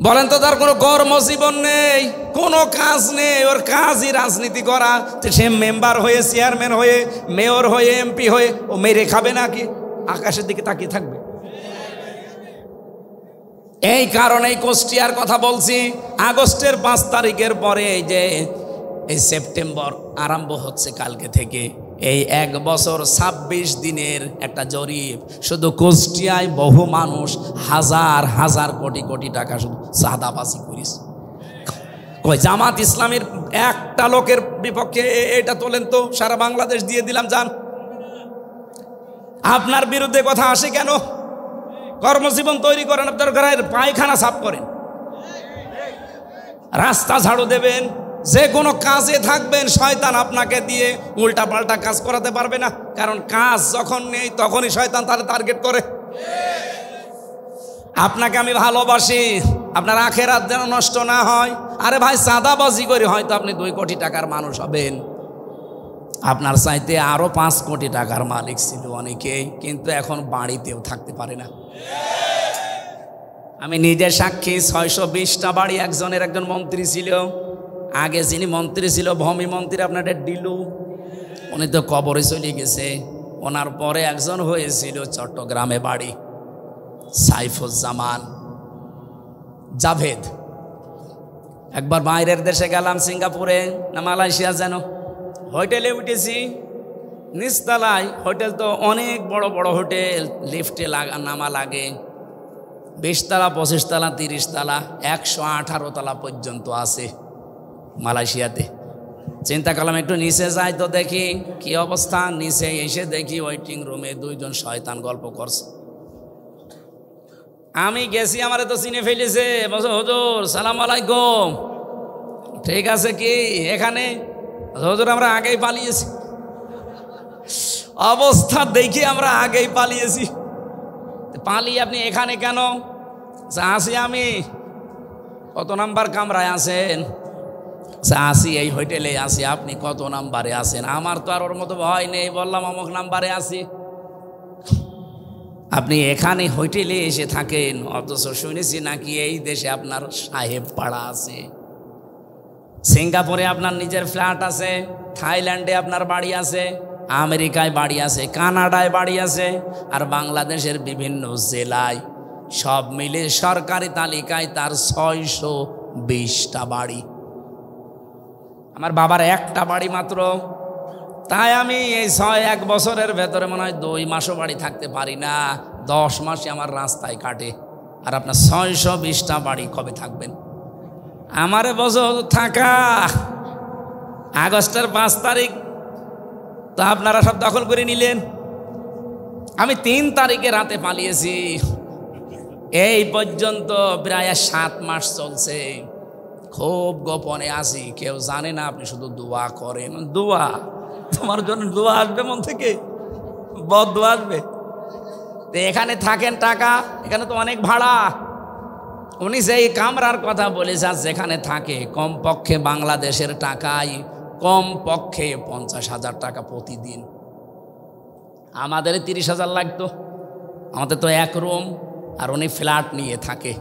বলেন তো, তার কোনো কর্মজীবন নেই, কোনো কাজ নেই, ওর কাজই রাজনীতি করা। সে মেম্বার হয়ে, চেয়ারম্যান হয়ে, মেয়র হয়ে, এমপি হয়ে ও মেরে খাবে নাকি? আকাশের দিকে তাকিয়ে থাকবে? এই কারণেই কুষ্টিয়ার কথা বলছি। আগস্টের 5 তারিখের পরে এই যে এই সেপ্টেম্বর আরম্ভ হচ্ছে কালকে থেকে, এই 1 বছর 26 দিনের একটা জরিপ, শুধু কুষ্টিয়ায় বহু মানুষ হাজার হাজার কোটি কোটি টাকা শুধু চাঁদাবাজি করিস। কই জামাত ইসলামের একটা লোকের বিপক্ষে এটা তোলেন তো, সারা বাংলাদেশ দিয়ে দিলাম। যান, আপনার বিরুদ্ধে কথা আসে কেন? কর্মজীবন তৈরি করেন, আপনার ঘরের পায়খানা সাফ করেন, রাস্তা ঝাড়ু দেবেন, যে কোনো কাজে থাকবেন। শয়তান আপনাকে দিয়ে উল্টা পাল্টা কাজ করাতে পারবে না, কারণ কাজ যখন নেই তখনই শয়তান তার টার্গেট করে। আপনাকে আমি ভালোবাসি, আপনার আখেরাত যেন নষ্ট না হয়। আরে ভাই, চাঁদাবাজি করে হয়তো আপনি 2 কোটি টাকার মানুষ হবেন, আপনার চাইতে আরো 5 কোটি টাকার মালিক ছিল অনেকেই, কিন্তু এখন বাড়িতেও থাকতে পারে না। আমি নিজে সাক্ষী, 620টা বাড়ি একজন মন্ত্রী ছিল। আগে যিনি মন্ত্রী ছিল, ভূমি মন্ত্রী, আপনার ডিলু, উনি তো কবরে চলে গেছে। ওনার পরে একজন হয়েছিল চট্টগ্রামে বাড়ি, সাইফুজ্জামান জাভেদ। একবার বাইরের দেশে গেলাম, সিঙ্গাপুরে না মালয়েশিয়া যেন, হোটেলে উঠেছি, নিচতলায়। হোটেল তো অনেক বড় বড় হোটেল, লিফটে নামা লাগে। 20 তলা, 25 তলা, 30 তলা, 118 তলা পর্যন্ত আছে মালয়েশিয়াতে। চিন্তা করলাম একটু নিচে যাই তো দেখি কি অবস্থা। নিচে এসে দেখি ওয়েটিং রুমে 2 জন শয়তান গল্প করছে। আমি গেছি, আমারে তো চিনে ফেলেছে। বলছে, হুজুর সালাম আলাইকুম। ঠিক আছে, কি এখানে? হুজুর আমরা আগেই পালিয়েছি। অবস্থা দেখি আমরা আগেই পালিয়েছি। পালিয়ে আপনি এখানে কেন? আসি আমি। কত নাম্বার কামরায় আছেন? আসি এই হোটেলে আসি। আপনি কত নাম্বারে আছেন? আমার তো আর ওর মতো ভয় নেই, বললাম অমুক নাম্বারে আছি। আপনি এখানে হোটেলে এসে থাকেন, অথচ শুনেছি নাকি এই দেশে আপনার সাহেব পাড়া আছে, সিঙ্গাপুরে আপনার নিজের ফ্ল্যাট আছে, থাইল্যান্ডে আপনার বাড়ি আছে, আমেরিকায় বাড়ি আছে, কানাডায় বাড়ি আছে, আর বাংলাদেশের বিভিন্ন জেলায় সব মিলে সরকারি তালিকায় তার 620টা বাড়ি। আমার বাবার একটা বাড়ি মাত্র। তাই আমি এই 1 বছরের ভেতরে মনে হয় 2 মাসও বাড়ি থাকতে পারি না। 10 মাসে আমার রাস্তায় কাটে। আর আপনার 620টা বাড়ি কবে থাকবেন? আমারে বছর থাকা আগস্টের 5 তারিখ তো আপনারা সব দখল করে নিলেন। আমি 3 তারিখে রাতে পালিয়েছি। এই পর্যন্ত প্রায় 7 মাস চলছে। খুব গোপনে আছি, কেউ জানে না। আপনি শুধু দোয়া করেন। দোয়া? তোমার জন্য দোয়া আসবে মন থেকে? বদদোয়া আসবে? এখানে থাকেন টাকা, এখানে তো অনেক ভাড়া। উনি যেই কামরার কথা বলেছে যেখানে থাকে কমপক্ষে বাংলাদেশের টাকায় কমপক্ষে 50,000 টাকা প্রতিদিন। আমাদের 30,000 লাগতো, আমাদের তো এক রুম, আর উনি ফ্ল্যাট নিয়ে থাকে।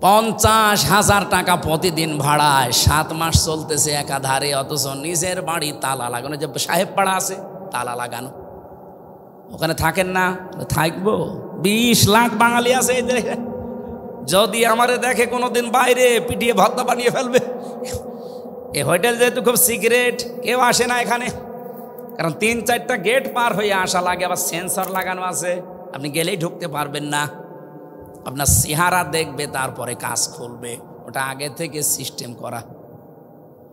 50,000 টাকা প্রতিদিন ভাড়ায় 7 মাস চলতেছে একাধারে, অথচ নিজের বাড়ি তালা লাগানো, যে সাহেব পাড়া আছে তালা লাগানো, ওখানে থাকেন না? থাকবো। 20 লাখ বাঙালি আছে এই দেশে, যদি আমারে দেখে কোনোদিন বাইরে পিটিয়ে ভর্তা বানিয়ে ফেলবে। এই হোটেল যেহেতু খুব সিক্রেট, কেউ আসে না এখানে, কারণ 3-4টা গেট পার হয়ে আসা লাগে, আবার সেন্সর লাগানো আছে, আপনি গেলেই ঢুকতে পারবেন না। আপনার চেহারা দেখবে তারপরে কাজ খুলবে, ওটা আগে থেকে সিস্টেম করা।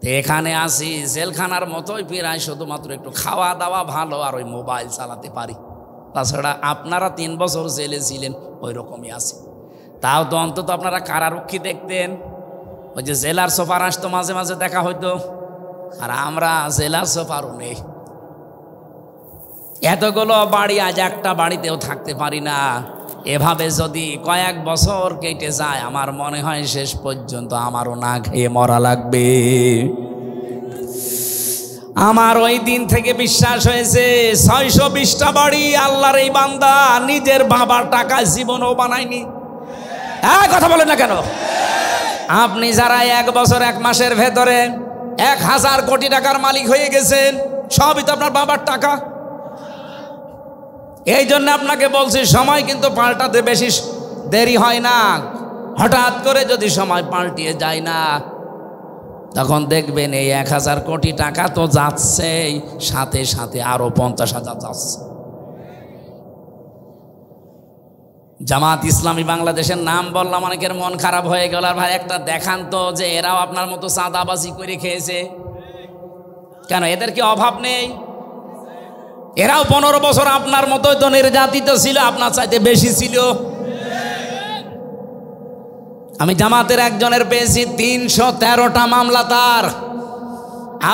তো এখানে আসি জেলখানার মতোই প্রায়, শুধুমাত্র একটু খাওয়া দাওয়া ভালো আর ওই মোবাইল চালাতে পারি। তাছাড়া আপনারা 3 বছর জেলে ছিলেন, ওই রকমই আছে। তাও তো অন্তত আপনারা কারারক্ষী দেখতেন, ওই যে জেলার সোফার আসতো মাঝে মাঝে দেখা হইতো, আর আমরা জেলার সোফারও নেই। এতগুলো বাড়ি, আজ একটা বাড়িতেও থাকতে পারি না। এভাবে যদি কয়েক বছর কেটে যায়, আমার মনে হয় শেষ পর্যন্ত আমারও না খেয়ে মরা লাগবে। আমার ওই দিন থেকে বিশ্বাস হয়েছে 620টা বাড়ি আল্লাহর এই বান্দা নিজের বাবার টাকায় জীবনও বানায়নি। কথা বলেন না কেন? আপনি যারা 1 বছর 1 মাসের ভেতরে 1000 কোটি টাকার মালিক হয়ে গেছেন, সবই তো আপনার বাবার টাকা। এই জন্য আপনাকে বলছি, সময় কিন্তু পাল্টাতে বেশি দেরি হয় না। হঠাৎ করে যদি সময় পাল্টিয়ে যায় না, তখন দেখবেন এই 1000 কোটি টাকা তো যাচ্ছেই, সাথে সাথে আরো 50,000 যাচ্ছে। জামাত ইসলামী বাংলাদেশের নাম বললাম, অনেকের মন খারাপ হয়ে গেল। আর ভাই একটা দেখান তো যে এরাও আপনার মতো চাঁদাবাজি করে খেয়েছে। কেন, এদের কি অভাব নেই? এরাও 15 বছর আপনার মতোই তো নির্যাতিত ছিল, আপনার চাইতে বেশি ছিল। আমি জামাতের একজনের পেয়েছি 313টা মামলা, তার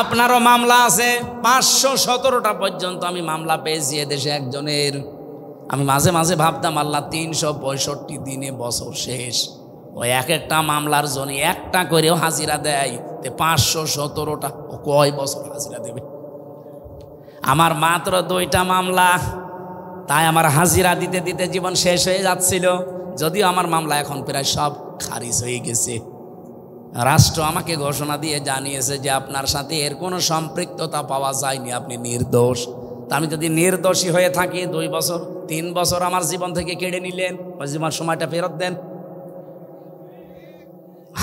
আপনারও মামলা আছে 517টা পর্যন্ত আমি মামলা পেয়েছি এদেশে একজনের। আমি মাঝে মাঝে ভাবতাম, আল্লাহ 365 দিনে বছর শেষ, ওই একটা মামলার জন্য একটা করেও হাজিরা দেয়, 517টা ও কয় বছর হাজিরা দেবে? আমার মাত্র 2টা মামলা, তাই আমার হাজিরা দিতে দিতে জীবন শেষ হয়ে যাচ্ছিল। যদিও আমার মামলা এখন প্রায় সব খারিজ হয়ে গেছে। রাষ্ট্র আমাকে ঘোষণা দিয়ে জানিয়েছে যে আপনার সাথে এর কোনো সম্পৃক্ততা পাওয়া যায়নি, আপনি নির্দোষ। তা আমি যদি নির্দোষী হয়ে থাকি, 2 বছর 3 বছর আমার জীবন থেকে কেড়ে নিলেন, ওই জীবন সময়টা ফেরত দেন।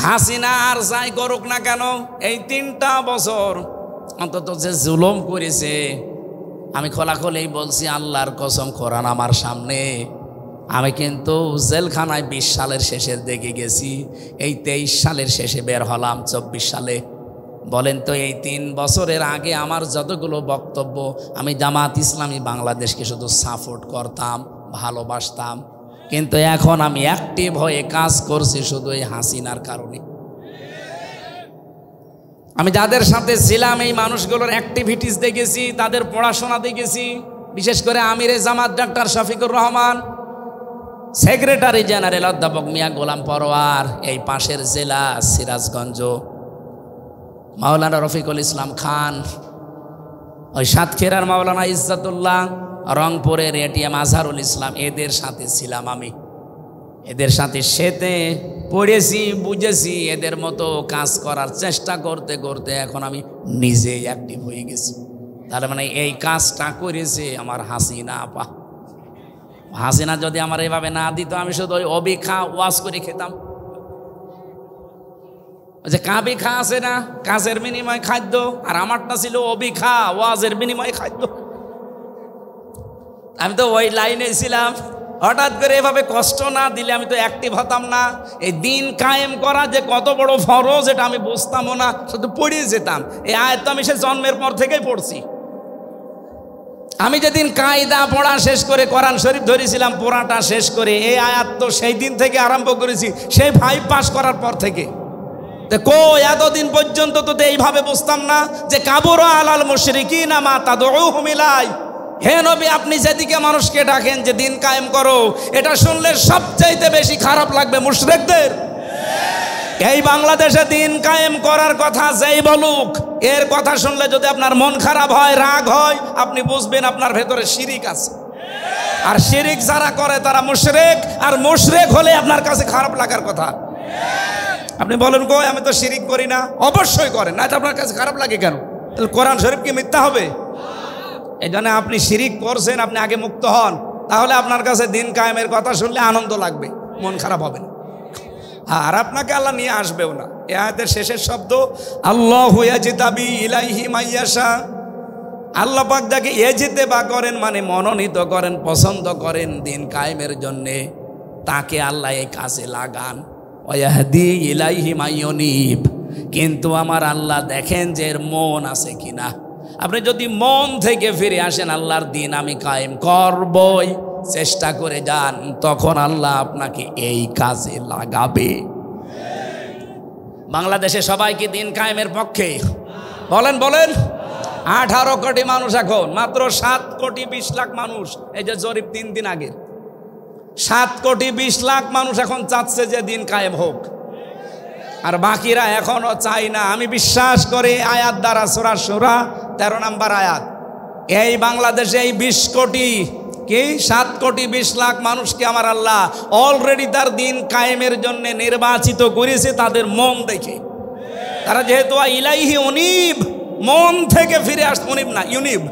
হাসিনা আর যাই করুক না কেন, এই 3টা বছর অন্তত যে জুলুম করেছে, আমি খোলাখুলি বলছি, আল্লাহর কসম, কোরআন আমার সামনে, আমি কিন্তু জেলখানায় 20 সালের শেষের দিকে গেছি, এই 23 সালের শেষে বের হলাম 24 সালে। বলেন তো, এই 3 বছরের আগে আমার যতগুলো বক্তব্য, আমি জামাত ইসলামী বাংলাদেশকে শুধু সাপোর্ট করতাম, ভালোবাসতাম, কিন্তু এখন আমি অ্যাক্টিভ হয়ে কাজ করছি শুধু এই হাসিনার কারণে। আমি যাদের সাথে ছিলাম এই মানুষগুলোর অ্যাক্টিভিটিস দেখেছি, তাদের পড়াশোনা দেখেছি। বিশেষ করে আমিরে Jamaat doctor Shafiqur Rahman, secretary general অধ্যাপক মিয়া গোলাম পরোয়ার, এই পাশের জেলা সিরাজগঞ্জ মাওলানা রফিকুল ইসলাম খান, ওই সাতক্ষীরার মাওলানা ইজ্জতুল্লাহ, রংপুরের এটিএম আজহারুল ইসলাম, এদের সাথে ছিলাম আমি। এদের সাথে সেতে পড়েছি, বুঝেছি, এদের মতো কাজ করার চেষ্টা করতে করতে এখন আমি নিজেই অ্যাক্টিভ হয়ে গেছি। তার মানে এই কাজটা করেছে আমার হাসিনা আপা। হাসিনা যদি আমার এভাবে না দিত, আমি শুধু ওই অবিখা ওয়াজ করে খেতাম। যে কাবি খা আছে না, কাজের বিনিময় খাদ্য, আর আমারটা ছিল অবিখা ওয়াজের বিনিময় খাদ্য। আমি তো ওই লাইনে ছিলাম। হঠাৎ করে এভাবে কষ্ট না দিলে আমি তো অ্যাক্টিভ হতাম না। এই দিন কায়েম করা যে কত বড় ফরজ, এটা আমি বুঝতামও না, শুধু পড়িয়ে যেতাম। এই আয়াত তো আমি সে জন্মের পর থেকেই পড়ছি। আমি যেদিন কায়দা পড়া শেষ করে কোরআন শরীফ ধরেছিলাম, পড়াটা শেষ করে এই আয়াত তো সেই দিন থেকে আরম্ভ করেছি, সেই 5 পাস করার পর থেকে। এতদিন পর্যন্ত তো এইভাবে বুঝতাম না যে কাবুরা আলাল মুশরিকিনা মা তাদউহুম ইলাইহি, হে নবী, আপনি যেদিকে মানুষকে ডাকেন যে দিন কায়েম করো, এটা শুনলে সবচাইতে বেশি খারাপ লাগবে মুশরিকদের। এই বাংলাদেশে দিন কায়েম করার কথা যেই বলুক, এর কথা শুনলে যদি আপনার মন খারাপ হয়, রাগ হয়, আপনি বুঝবেন আপনার ভেতরে শিরিক আছে। আর শিরিক যারা করে তারা মুশরিক, আর মুশরিক হলে আপনার কাছে খারাপ লাগার কথা। আপনি বলেন কই আমি তো শিরিক করি না, অবশ্যই করেন, না তো আপনার কাছে খারাপ লাগে কেন? তাহলে কোরআন শরীফ কি মিথ্যা হবে? এই জন্য আপনি শিরিক করছেন, আপনি আগে মুক্ত হন, তাহলে আপনার কাছে দিন কায়েমের কথা শুনলে আনন্দ লাগবে, মন খারাপ হবে না। আর আপনাকে আল্লাহ নিয়ে আসবেও না। এই আয়াতের শেষের শব্দ আল্লাহু ইয়াজতাবি ইলাইহি মাইয়াশা। আল্লাহ পাক যাকে ইজতেবা করেন মানে মনোনীত করেন, পছন্দ করেন দিন কায়েমের জন্যে, তাকে আল্লাহ এই কাজে লাগান। ওয়াহদি ইলাইহি মাইয়ুনিব। কিন্তু আমার আল্লাহ দেখেন যে এর মন আছে কিনা। আপনি যদি মন থেকে ফিরে আসেন, আল্লাহর দিন আমি কায়েম করবই, চেষ্টা করে যান, তখন আল্লাহ আপনাকে এই কাজে লাগাবে। বাংলাদেশে সবাই কি দিন কায়েমের পক্ষে? বলেন বলেন। 18 কোটি মানুষ, এখন মাত্র 7 কোটি 20 লাখ মানুষ। এই যে জরিপ 3 দিন আগের, 7 কোটি 20 লাখ মানুষ এখন চাচ্ছে যে দিন কায়েম হোক, আর বাকিরা এখনো চাই না। আমি বিশ্বাস করি আয়াত দ্বারা, সূরা শুরা 13 নম্বর আয়াত, এই বাংলাদেশে এই 20 কোটি কি 7 কোটি 20 লাখ মানুষকে আমার আল্লাহ অলরেডি তার দিন কায়েমের জন্য নির্বাচিত করেছে তাদের মন দেখে। তারা যেহেতু ইলাইহি উনিব, মন থেকে ফিরে আসতে, উনিব না ইউনিব,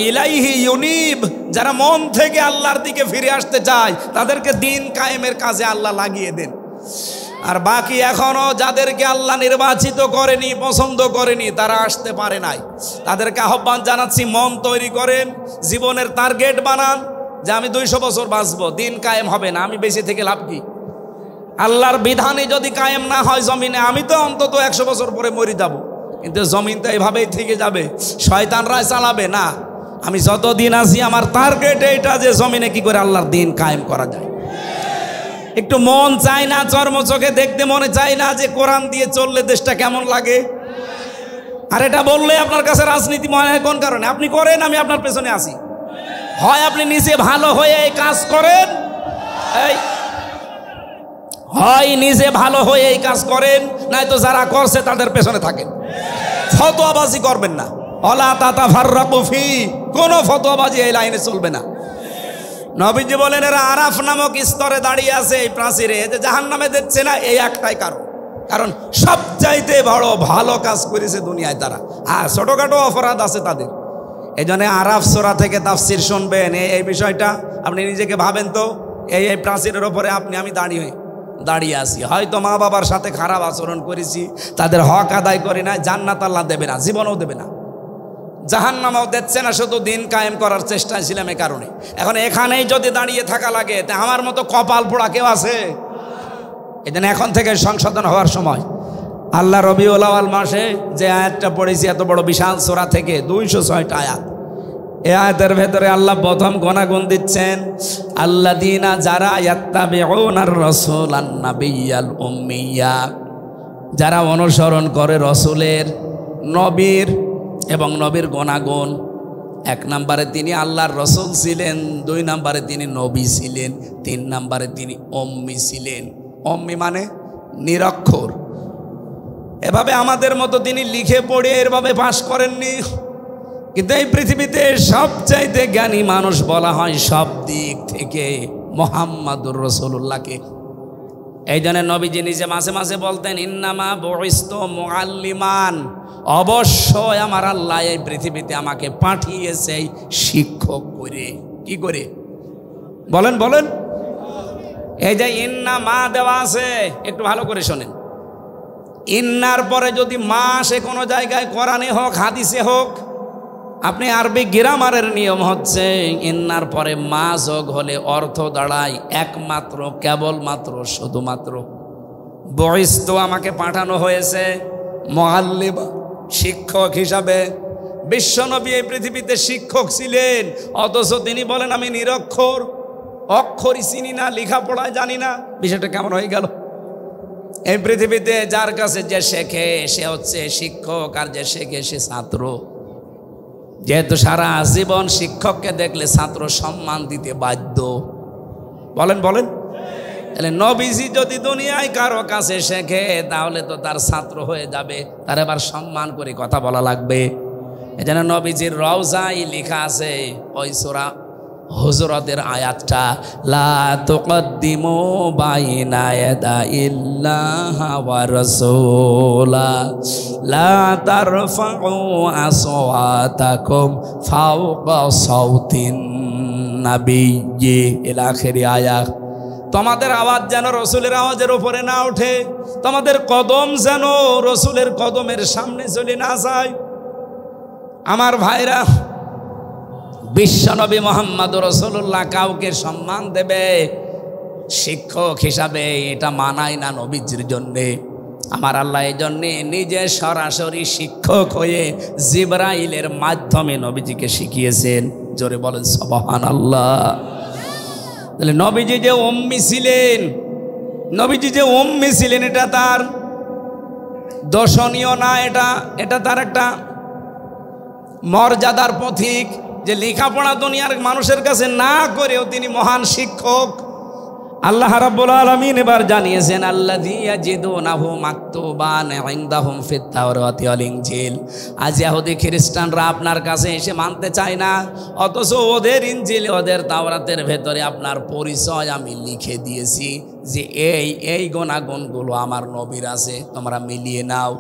ইলাইহি ইউনিব, যারা মন থেকে আল্লাহর দিকে ফিরে আসতে চায় তাদেরকে দিন কায়েমের কাজে আল্লাহ লাগিয়ে দেন। আর বাকি এখনো যাদেরকে আল্লাহ নির্বাচিত করেনি, পছন্দ করেনি, তারা আসতে পারে নাই, তাদেরকে আহ্বান জানাচ্ছি, মন তৈরি করেন, জীবনের টার্গেট বানান যে আমি 200 বছর বাঁচবো, দিন কায়েম হবে না, আমি বেঁচে থেকে লাভ কি? আল্লাহর বিধানে যদি কায়েম না হয় জমিনে, আমি তো অন্তত 100 বছর পরে মরে যাব, কিন্তু জমিন তো এইভাবেই থেকে যাবে, শয়তানরাই চালাবে না। আমি যতদিন আছি আমার টার্গেট এইটা যে জমিনে কি করে আল্লাহর দিন কায়েম করা যায়। একটু মন চায় না, চর্ম চোখে দেখতে মনে চায় না যে কোরআন দিয়ে চললে দেশটা কেমন লাগে? আর এটা বললে আপনার কাছে রাজনীতি মনে হয় কোন কারণে? আপনি করেন, আমি আপনার পেছনে আছি। হয় আপনি নিজে ভালো হয়ে এই কাজ করেন, হয় নিজে ভালো হয়ে এই কাজ করেন, নয়তো যারা করছে তাদের পেছনে থাকেন। ফতোয়াবাজি করবেন না, ওয়ালা তাতাফাররাকু ফি, কোনো ফতোয়াবাজি এই লাইনে চলবে না। নবীজি বলেন এরা আরাফ নামক স্তরে দাঁড়িয়ে আছে এই প্রাচীরে, যে জাহান্নামে দিচ্ছে না, এই একটাই কারণ সবচাইতে বড় ভালো কাজ করেছে দুনিয়ায় তারা। হ্যাঁ, ছোটখাটো অপরাধ আছে তাদের। এই জন্য আরাফ সূরা থেকে তাফসির শুনবেন, এই বিষয়টা আপনি নিজেকে ভাবেন তো, এই প্রাচীরের ওপরে আমি দাঁড়িয়ে আছি, হয়তো মা বাবার সাথে খারাপ আচরণ করেছি, তাদের হক আদায় করি না, জান্নাত আল্লাহ দেবে না, জীবনেও দেবে না, জাহান্নামও দিচ্ছে না, শুধু দিন কায়েম করার চেষ্টায় ছিলাম এ কারণে। এখন এখানেই যদি দাঁড়িয়ে থাকা লাগে, তা আমার মতো কপাল পোড়া কেউ আছে? এই জন্য এখন থেকে সংশোধন হওয়ার সময়। আল্লাহ রবিউল আউয়াল মাসে যে আয়াতটা পড়েছি এত বড় বিশাল সূরা থেকে 206টা আয়াত, এই আয়াতের ভেতরে আল্লাহ প্রথম গুণাগুণ দিচ্ছেন, আল্লাযীনা যারা ইয়াত্তাবিউনার রাসূলান নাবিয়্যাল উম্মিয়্যা, যারা অনুসরণ করে রসুলের, নবীর এবং নবীর গুণাগুণ। 1 নম্বরে তিনি আল্লাহর রসুল ছিলেন, 2 নম্বরে তিনি নবী ছিলেন, 3 নম্বরে তিনি উম্মি ছিলেন। উম্মি মানে নিরক্ষর। এভাবে আমাদের মতো তিনি লিখে পড়ে এভাবে পাশ করেননি, কিন্তু এই পৃথিবীতে সবচাইতে জ্ঞানী মানুষ বলা হয় সব দিক থেকে মুহাম্মাদুর রাসূলুল্লাহকে। এই জন্য নবীজি নিজে মাঝে মাঝে বলতেন, ইন্নামা বুইস্তু মুআল্লিমান, অবশ্যই আমার আল্লাহ এই পৃথিবীতে আমাকে পাঠিয়েছে শিক্ষক করে। কি করে? বলেন বলেন। এই যে ইন্না মা দেওয়া আছে, একটু ভালো করে শোনেন। ইন্নার পরে যদি মা আসে কোনো জায়গায়, কোরআনে হোক হাদিসে হোক, আপনি আরবি গ্রামারের নিয়ম হচ্ছে ইন্নার পরে মা যোগ হলে অর্থ দাঁড়ায় একমাত্র, কেবলমাত্র, শুধুমাত্র। বুইস্তু আমাকে পাঠানো হয়েছে, মুআল্লিমা শিক্ষক হিসাবে। বিশ্বনবী এই পৃথিবীতে শিক্ষক ছিলেন, অথচ তিনি বলেন আমি নিরক্ষর, অক্ষরই চিনি না, লেখাপড়ায় জানি না। বিষয়টা কেমন হয়ে গেল? এই পৃথিবীতে যার কাছে যে শেখে সে হচ্ছে শিক্ষক, আর যে শেখে সে ছাত্র। যেহেতু সারা জীবন শিক্ষককে দেখলে ছাত্র সম্মান দিতে বাধ্য। বলেন বলেন, তাহলে নবীজি যদি দুনিয়ায় কারো কাছে শেখে তাহলে তো তার ছাত্র হয়ে যাবে, তার এবার সম্মান করে কথা বলা লাগবে। এজন্য নবীজির রওজায় লেখা আছে ওই সূরা হুজুরাতের আয়াতটা, লা তুকদ্দিমু বাইনা ইয়াদাইল্লাহি ওয়া রাসূলা লা তারফাউ আসওয়াতাকুম ফাওকা সাউতিন নাবিয়্যি ইলা আখিরি আয়াত। তোমাদের আওয়াজ যেন রসুলের আওয়াজের উপরে না ওঠে, তোমাদের কদম যেন রসুলের কদমের সামনে চলে না যায়। আমার ভাইরা, বিশ্বনবী মোহাম্মদ রাসূলুল্লাহ কাউকে সম্মান দেবে শিক্ষক হিসাবে, এটা মানায় না নবীজির জন্যে। আমার আল্লাহ এই জন্যে নিজে সরাসরি শিক্ষক হয়ে জিবরাইলের মাধ্যমে নবীজিকে শিখিয়েছেন। জোরে বলেন সুবহানাল্লাহ। তাহলে নবীজি যে উম্মি ছিলেন, নবীজি যে উম্মি ছিলেন এটা তার দর্শনীয় না, এটা তার একটা মর্যাদার পথিক, যে লেখাপড়া দুনিয়ার মানুষের কাছে না করেও তিনি মহান শিক্ষক। আল্লাহ রাব্বুল আলামিন এবার জানিয়েছেন, আল্লাযী ইয়াজিদুনাহু মাকতুবান ইনদাহুম ফিত তাওরাতি ওয়াল ইনজিল। আজ ইহুদি খ্রিস্টানরা আপনার কাছে এসে মানতে চায় না, অথচ ওদের ইনজিল ওদের তাওরাতের ভেতরে আপনার পরিচয় আমি লিখে দিয়েছি যে এই গুণাগুণগুলো আমার নবীর আছে, তোমরা মিলিয়ে নাও।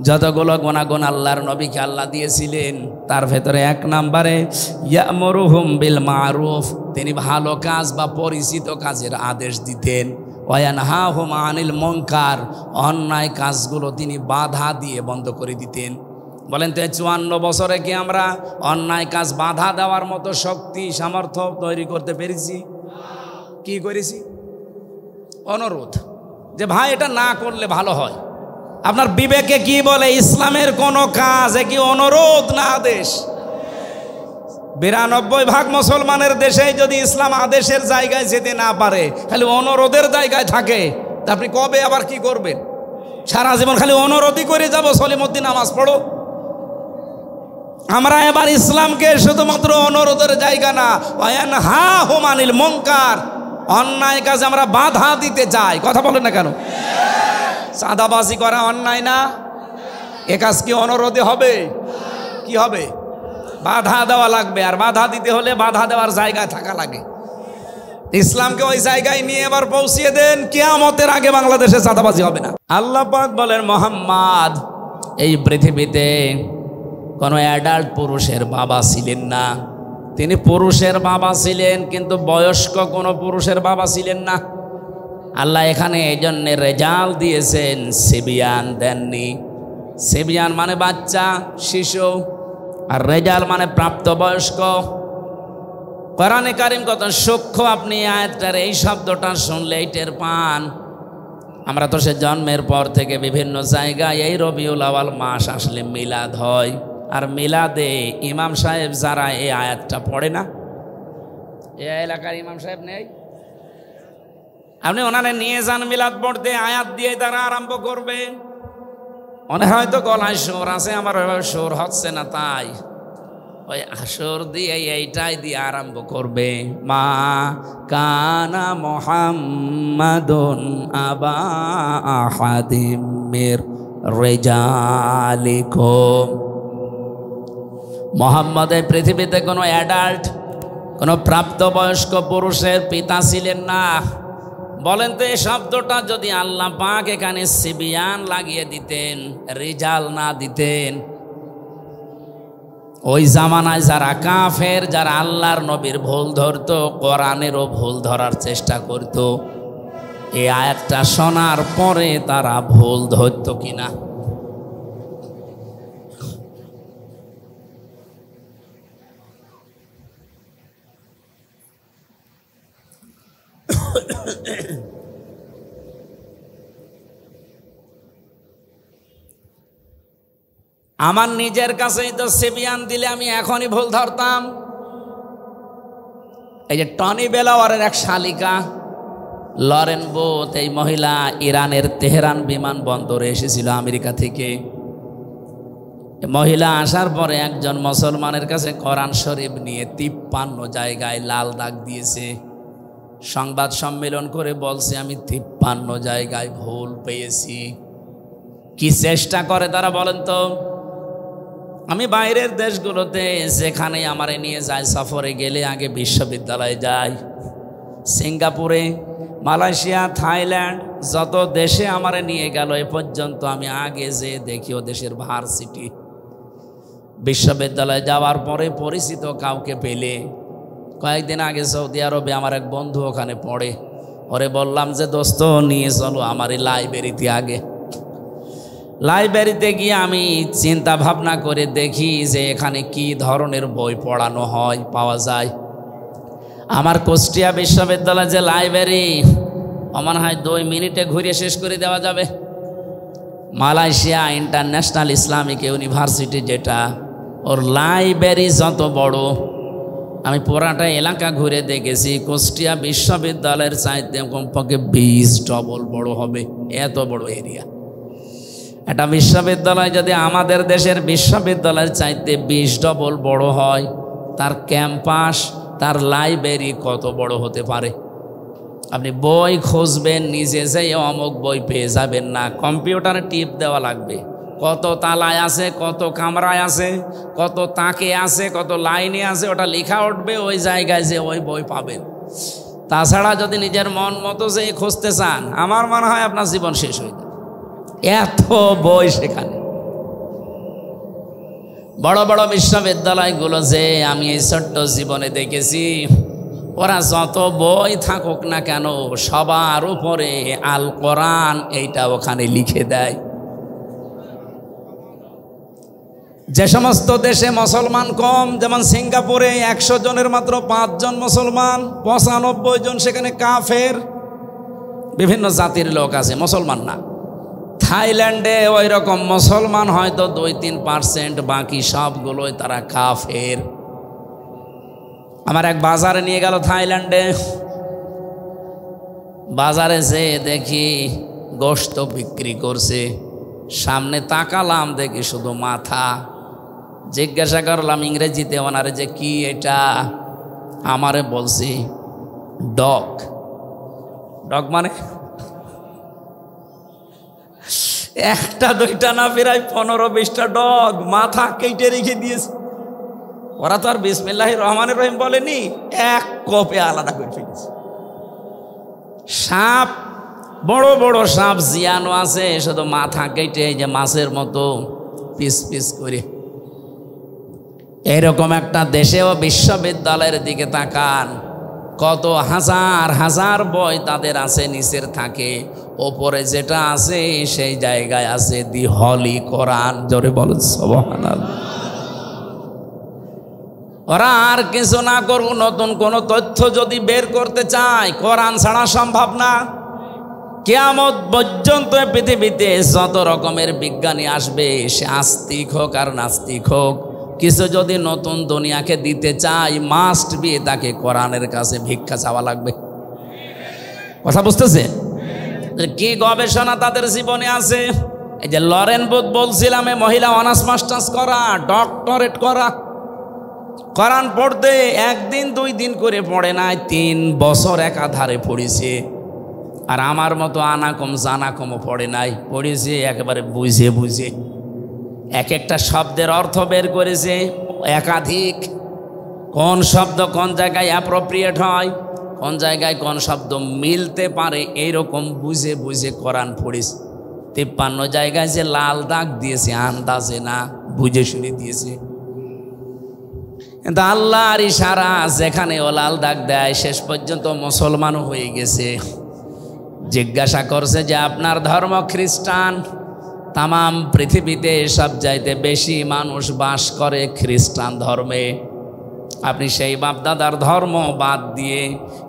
যতগুলো গুণাগুণ আল্লাহর নবীকে আল্লাহ দিয়েছিলেন তার ভেতরে এক নম্বরে ইয়ামুরুহুম বিল মারুফ, তিনি ভালো কাজ বা পরিচিত কাজের আদেশ দিতেন। ওয়ায়ানহাহুম আনিল মুনকার, অন্যায় কাজগুলো তিনি বাধা দিয়ে বন্ধ করে দিতেন। বলেন তো 54 বছরে কি আমরা অন্যায় কাজ বাধা দেওয়ার মতো শক্তি সামর্থ্য তৈরি করতে পেরেছি? কি করেছি? অনুরোধ, যে ভাই এটা না করলে ভালো হয়। আপনার বিবেকে কি বলে? ইসলামের কোন কাজ কি অনুরোধ না আদেশ? 92% মুসলমানের দেশে যদি ইসলাম আদেশের জায়গায় যেতে না পারে, খালি অনুরোধের জায়গায় থাকে, তা আপনি কবে আবার কি করবেন? সারা জীবন খালি অনুরোধই করে যাব, সলিমুদ্দিন নামাজ পড়ো। আমরা এবার ইসলামকে শুধুমাত্র অনুরোধের জায়গা না, ওয়ায়ানহাহুম আনিল মুনকার, অন্যায় কাজে আমরা বাধা দিতে চাই। কথা বলেন না কেন? চাঁদাবাজি করা অন্যায় না? এ কাজ কি অনুরোধে হবে? কি হবে? বাধা দেওয়া লাগবে, আর বাধা দিতে হলে বাধা দেওয়ার জায়গায় থাকা লাগে। ইসলামকে ওই জায়গায় নিয়ে এবার পৌঁছিয়ে দেন, কিয়ামতের আগে বাংলাদেশে চাঁদাবাজি হবে না। আল্লাহ পাক বলেন, মোহাম্মদ এই পৃথিবীতে কোনো অ্যাডাল্ট পুরুষের বাবা ছিলেন না। তিনি পুরুষের বাবা ছিলেন, কিন্তু বয়স্ক কোনো পুরুষের বাবা ছিলেন না। আল্লাহ এখানে এই জন্য রেজাল দিয়েছেন, সিবিয়ান দেননি। সিবিয়ান মানে বাচ্চা, শিশু, আর রেজাল মানে প্রাপ্তবয়স্ক। কোরআনে কারিম কত সূক্ষ্ম, আপনি আয়াতটার এই শব্দটা শুনলে টের পান। আমরা তো সে জন্মের পর থেকে বিভিন্ন জায়গায় এই রবিউল আউয়াল মাস আসলে মিলাদ হয়, আর মিলাদে ইমাম সাহেব যারা এই আয়াতটা পড়ে না, এই এলাকার ইমাম সাহেব নেই, আপনি ওনারা নিয়ে যান মিলাদ পড়তে, আয়াত দিয়ে তারা আরম্ভ করবে। মনে হয়তো গলায় সুর আছে, আমার সুর হচ্ছে না, তাই ওই সুর দিয়ে এইটাই দিয়ে আরম্ভ করবে। মা কানা মুহাম্মাদুন আবা আহাদিম মির রিজালিকুম। মুহাম্মদ এই পৃথিবীতে কোনো অ্যাডাল্ট, কোনো প্রাপ্তবয়স্ক পুরুষের পিতা ছিলেন না। বলেন তো এই শব্দটা যদি আল্লাহ পাক এখানে সিবিয়ান লাগিয়ে দিতেন, রিজাল না দিতেন, ওই জামানায় যারা কাফের, যারা আল্লাহর নবীর ভুল ধরতো, কোরআনেরও ভুল ধরার চেষ্টা করত, এই আয়াতটা শোনার পরে তারা ভুল ধরত কিনা? আমার নিজের কাছেই তো সিবিয়ান দিলে আমি এখনই ভুল ধরতাম। এই যে টনি বেলাওয়ারের এক শালিকা লরেন বোথ, এই মহিলা ইরানের তেহরান বিমানবন্দরে এসেছিল আমেরিকা থেকে। মহিলা আসার পরে একজন মুসলমানের কাছে কোরআন শরীফ নিয়ে 53 জায়গায় লাল দাগ দিয়েছে। সংবাদ সম্মেলন করে বলছে আমি 53 জায়গায় ভুল পেয়েছি। কি চেষ্টা করে তারা বলেন তো? আমি বাইরের দেশগুলোতে যেখানে আমারে নিয়ে যায়, সফরে গেলে আগে বিশ্ববিদ্যালয়ে যাই। সিঙ্গাপুরে, মালয়েশিয়া, থাইল্যান্ড, যত দেশে আমারে নিয়ে গেল এ পর্যন্ত আমি আগে যে দেখি ও দেশের ভার্সিটি। বিশ্ববিদ্যালয়ে যাওয়ার পরে পরিচিত কাউকে পেলে, কয়েকদিন আগে সৌদি আরবে আমার এক বন্ধু ওখানে পড়ে, ওরে বললাম যে দোস্ত নিয়ে চলো আমার এই লাইব্রেরিতে। আগে লাইব্রেরিতে গিয়ে আমি চিন্তা ভাবনা করে দেখি যে এখানে কি ধরনের বই পড়ানো হয়, পাওয়া যায়। আমার কুষ্টিয়া বিশ্ববিদ্যালয় যে লাইব্রেরি, আমার হয় 2 মিনিটে ঘুরে শেষ করে দেওয়া যাবে। মালয়েশিয়া ইন্টারন্যাশনাল ইসলামিক ইউনিভার্সিটি যেটা, ওর লাইব্রেরি যত বড়, আমি পুরাটা এলাকা ঘুরে দেখেছি, কুষ্টিয়া বিশ্ববিদ্যালয়ের চাইতে কমপক্ষে 20 ডবল বড় হবে, এত বড় এরিয়া। একটা বিশ্ববিদ্যালয় যদি আমাদের দেশের বিশ্ববিদ্যালয়ের চাইতে 20 ডবল বড় হয়, তার ক্যাম্পাস, তার লাইব্রেরি কত বড় হতে পারে? আপনি বই খুঁজবেন, নিজে যেয়ে অমুক বই পেয়ে যাবেন না, কম্পিউটারে টিপ দেওয়া লাগবে। কত তালায় আছে, কত কামরায় আছে, কত তাকে আছে, কত লাইনে আছে, ওটা লেখা উঠবে, ওই জায়গায় যে ওই বই পাবেন। তাছাড়া যদি নিজের মন মতো যে খুঁজতে চান, আমার মনে হয় আপনার জীবন শেষ হয়ে যাবে, এত বই সেখানে। বড় বড় বিশ্ববিদ্যালয়গুলো যে আমি এই ছোট্ট জীবনে দেখেছি, ওরা যত বই থাকুক না কেন, সবার উপরে আল কোরআন এইটা ওখানে লিখে দেয়। যে সমস্ত দেশে মুসলমান কম, যেমন সিঙ্গাপুরে 100 জনের মাত্র 5 জন মুসলমান, 95 জন সেখানে কাফের, বিভিন্ন জাতির লোক আছে, মুসলমান না। থাইল্যান্ডে ওই রকম মুসলমান হয়তো 2-3%, বাকি সবগুলোই তারা কাফের। আমার এক বাজারে নিয়ে গেল থাইল্যান্ডে, বাজারে যে দেখি গোশত বিক্রি করছে, সামনে তাকালাম দেখি শুধু মাথা। জিজ্ঞাসা করলাম ইংরেজিতে ওনারে যে কি এটা, আমারে বলছি ডগ। ডগ মানে একটা দুইটা না, প্রায় 15-20টা ডগ মাথা কেটে রেখে দিয়েছে। ওরা তো আর বিসমিল্লাহির রহমানির রহিম বলেনি, এক কোপে আলাদা করে ফেলেছে। সাপ, বড় বড় সাপ জিয়ানো আছে, শুধু মাথা কেটে যে মাছের মতো পিস পিস করে। এরকম একটা দেশেও বিশ্ববিদ্যালয়ের দিকে তাকান, কত হাজার হাজার বই তাদের আছে, নিচের থাকে, ওপরে যেটা আছে সেই জায়গায় আছে দি হলি কোরআন। জোরে বলেন সুবহানাল্লাহ। ওরা আর কিছু না করুক, নতুন কোন তথ্য যদি বের করতে চায়, কোরআন ছাড়া সম্ভব না। কিয়ামত পর্যন্ত পৃথিবীতে যত রকমের বিজ্ঞানী আসবে, সে আস্তিক হোক আর নাস্তিক হোক, কিছু যদি নতুন দুনিয়াকে দিতে চায়, মাস্ট বি তাকে কোরআনের কাছে ভিক্ষা চাওয়া লাগবে। কথা বুঝতেছে? কি গবেষণা তাদের জীবনে আছে। এই যে লরেন বুথ বলছিলাম, মহিলা অনার্স মাস্টার্স করা, ডক্টরেট করা, কোরআন পড়তে 1 দিন 2 দিন করে পড়ে নাই, 3 বছর একাধারে পড়েছে। আর আমার মতো আনাকম জানাকমও পড়ে নাই, পড়েছে একেবারে বুঝে বুঝে। এক একটা শব্দের অর্থ বের করেছে, একাধিক, কোন শব্দ কোন জায়গায় অ্যাপ্রোপ্রিয়েট হয়, কোন জায়গায় কোন শব্দ মিলতে পারে, এইরকম বুঝে বুঝে কোরআন পড়েছে। 53 জায়গায় যে লাল দাগ দিয়েছে, আন্দাজে না, বুঝে শুনে দিয়েছে। কিন্তু আল্লাহর ইশারা, যেখানে ও লাল দাগ দেয়, শেষ পর্যন্ত মুসলমানও হয়ে গেছে। জিজ্ঞাসা করছে যে আপনার ধর্ম খ্রিস্টান, তামাম পৃথিবীতে সব চাইতে বেশি মানুষ বাস করে খ্রিস্টান ধর্মে, আপনি সেই বাপদাদার ধর্ম বাদ দিয়ে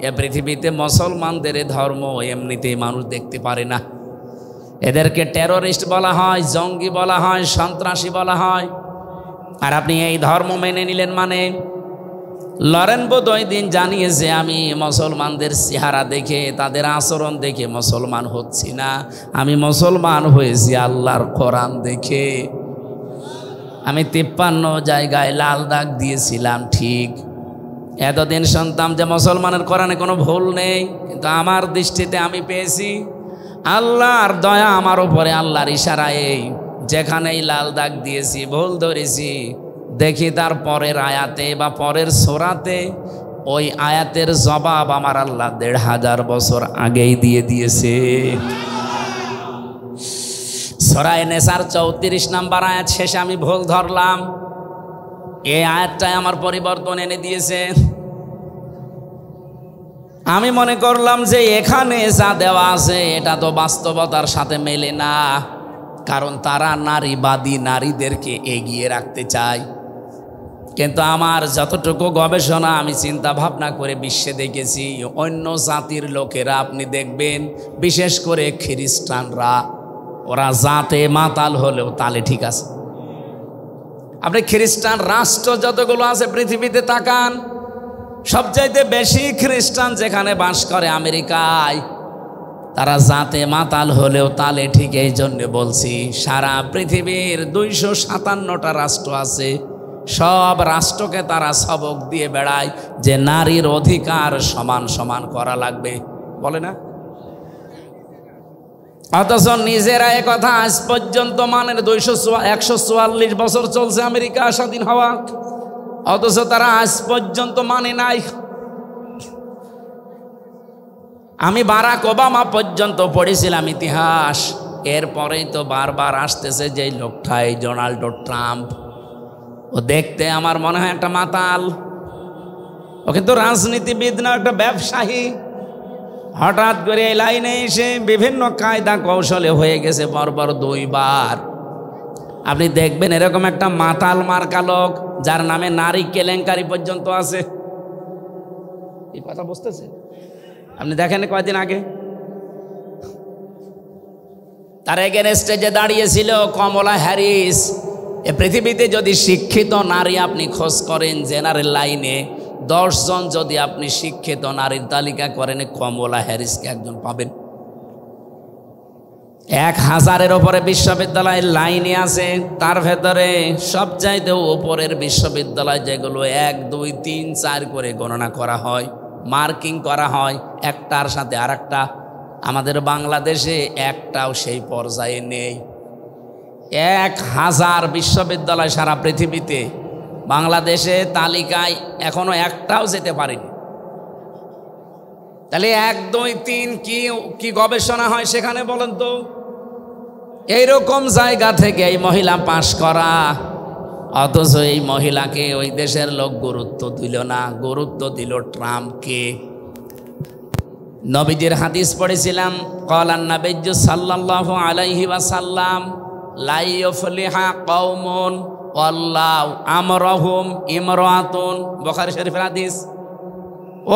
এ পৃথিবীতে মুসলমানদের ধর্ম এমনিতেই মানুষ দেখতে পারে না। এদেরকে টেরোরিস্ট বলা হয়, জঙ্গি বলা হয়, সন্ত্রাসী বলা হয়। আর আপনি এই ধর্ম মেনে নিলেন মানে? লরেন বুথ ওই দিন জানিয়েছে, আমি মুসলমানদের চেহারা দেখে, তাদের আচরণ দেখে মুসলমান হচ্ছি না, আমি মুসলমান হয়েছি আল্লাহর কোরআন দেখে। আমি 53 জায়গায় লাল দাগ দিয়েছিলাম, ঠিক। এতদিন শুনতাম যে মুসলমানের কোরআনে কোনো ভুল নেই, কিন্তু আমার দৃষ্টিতে আমি পেয়েছি আল্লাহর দয়া আমার উপরে, আল্লাহর ইশারায় যেখানেই লাল দাগ দিয়েছি, ভুল ধরেছি, দেখি তার পরের আয়াতে বা পরের সূরাতে ওই আয়াতের জবাব আমার আল্লাহ 1500 বছর আগেই দিয়ে দিয়েছে। সূরা নেসার 34 নম্বর আয়াত শেষে আমি ভুল ধরলাম, এই আয়াতটাই আমার পরিবর্তন এনে দিয়েছে। আমি মনে করলাম যে এখানে যা দেওয়া আছে এটা তো বাস্তবতার সাথে মেলে না, কারণ তারা নারীবাদী, নারীদেরকে এগিয়ে রাখতে চায়। কিন্তু আমার যতটুকু গবেষণা, আমি চিন্তা ভাবনা করে বিশ্বে দেখেছি, অন্য জাতির লোকেরা আপনি দেখবেন, বিশেষ করে খ্রিস্টানরা, ওরা জাতে মাতাল হলেও তালে ঠিক আছে। আপনি খ্রিস্টান রাষ্ট্র যতগুলো আছে পৃথিবীতে তাকান, সবচাইতে বেশি খ্রিস্টান যেখানে বাস করে আমেরিকায়, তারা জাতে মাতাল হলেও তালে ঠিক। এই জন্য বলছি, সারা পৃথিবীর 257টা রাষ্ট্র আছে, সব রাষ্ট্রকে তারা সবক দিয়ে বেড়ায় যে নারীর অধিকার সমান সমান করা লাগবে, বলে না? অথচ নিজেরা কথা আজ পর্যন্ত মানেন। 144 বছর চলছে আমেরিকা স্বাধীন হওয়া, অথচ তারা আজ পর্যন্ত মানে নাই। আমি বারাক ওবামা পর্যন্ত পড়েছিলাম ইতিহাস, এরপরেই তো বারবার আসতেছে যে লোকটা, এই ডোনাল্ড ট্রাম্প। ও দেখতে আমার মনে হয় একটা মাতাল, ও কিন্তু রাজনীতিবিদ না, একটা ব্যবসায়ী। হঠাৎ করে এই লাইনে এসে বিভিন্ন কায়দা কৌশলে হয়ে গেছে পরপর 2 বার। আপনি দেখবেন এরকম একটা মাতাল মার্কা লোক, যার নামে নারী কেলেঙ্কারি পর্যন্ত আছে। এই কথা বুঝতেছে? আপনি দেখেন কয়েকদিন আগে তার এগেনস্টে যে দাঁড়িয়েছিল কমলা হ্যারিস। এ পৃথিবীতে যদি শিক্ষিত নারী আপনি খোঁজ করেন জেনারেল লাইনে, 10 জন যদি আপনি শিক্ষিত নারীর তালিকা করেন, কমলা হ্যারিসকে একজন পাবেন। 1000-এর ওপরে বিশ্ববিদ্যালয়ের লাইনে আছে, তার ভেতরে সবচাইতে উপরের বিশ্ববিদ্যালয় যেগুলো 1, 2, 3, 4 করে গণনা করা হয়, মার্কিং করা হয় একটার সাথে আরেকটা, আমাদের বাংলাদেশে একটাও সেই পর্যায়ে নেই। 1000 বিশ্ববিদ্যালয় সারা পৃথিবীতে, বাংলাদেশে তালিকায় এখনো একটাও যেতে পারেনি। তাহলে 1, 2, 3 কি গবেষণা হয় সেখানে বলেন তো? এইরকম জায়গা থেকে এই মহিলা পাশ করা, অথচ এই মহিলাকে ওই দেশের লোক গুরুত্ব দিল না, গুরুত্ব দিল ট্রাম্পকে। নবীজির হাদিস পড়েছিলাম, ক্বালান নাবিয়্যু সাল্লাল্লাহু আলাইহি ওয়াসাল্লাম, লা ইউফলিহা কওমুন ওয়াল্লাহু আমরহুম ইমরাতুন, বুখারী শরীফের হাদিস।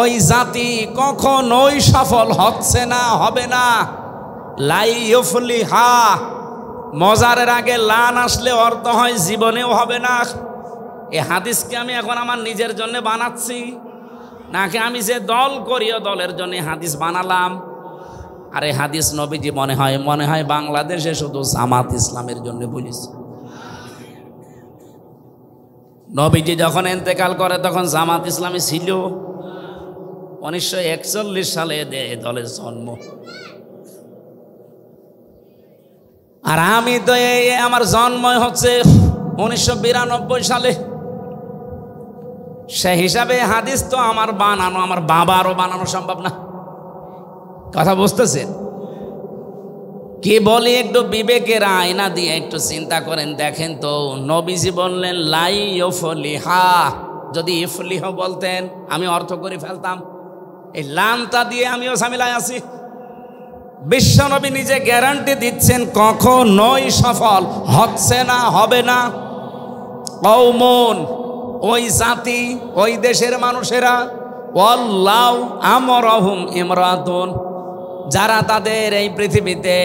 ওই জাতি কখনোই সফল হচ্ছে না, হবে না। লা ইউফলিহা, মজারের আগে লান আসলে অর্থ হয় জীবনেও হবে না। এই হাদিসকে আমি এখন আমার নিজের জন্য বানাচ্ছি, নাকি আমি যে দল করি ও দলের জন্য হাদিস বানালাম? আর এই হাদিস নবীজি মনে হয় বাংলাদেশে শুধু জামাত ইসলামের জন্য বলিস। নবীজি যখন ইন্তেকাল করে তখন জামাত ইসলামী ছিল। 1941 সালে দলের জন্ম। আর আমি তো আমার জন্ম হচ্ছে 1992 সালে। সে হিসাবে হাদিস তো আমার বানানো, আমার বাবারও বানানো সম্ভব না। কথা বুঝতেছেন? কি বলি, একটু বিবেকের আয়না দিয়ে একটু চিন্তা করেন, দেখেন তো। নবীজি বললেন লাই ইফলিহা, যদি ইফলিহ বলতেন আমি অর্থ করে ফেলতাম। এই লামটা দিয়ে আমিও ঝামেলায় আছি। বিশ্বনবী নিজে গ্যারান্টি দিচ্ছেন কখনোই সফল হচ্ছে না, হবে না। কওমুন, ওই জাতি, ওই দেশের মানুষেরা, ওয়াল্লাহু আমরহুম ইমরাতুন, যারা তাদের এই পৃথিবীতে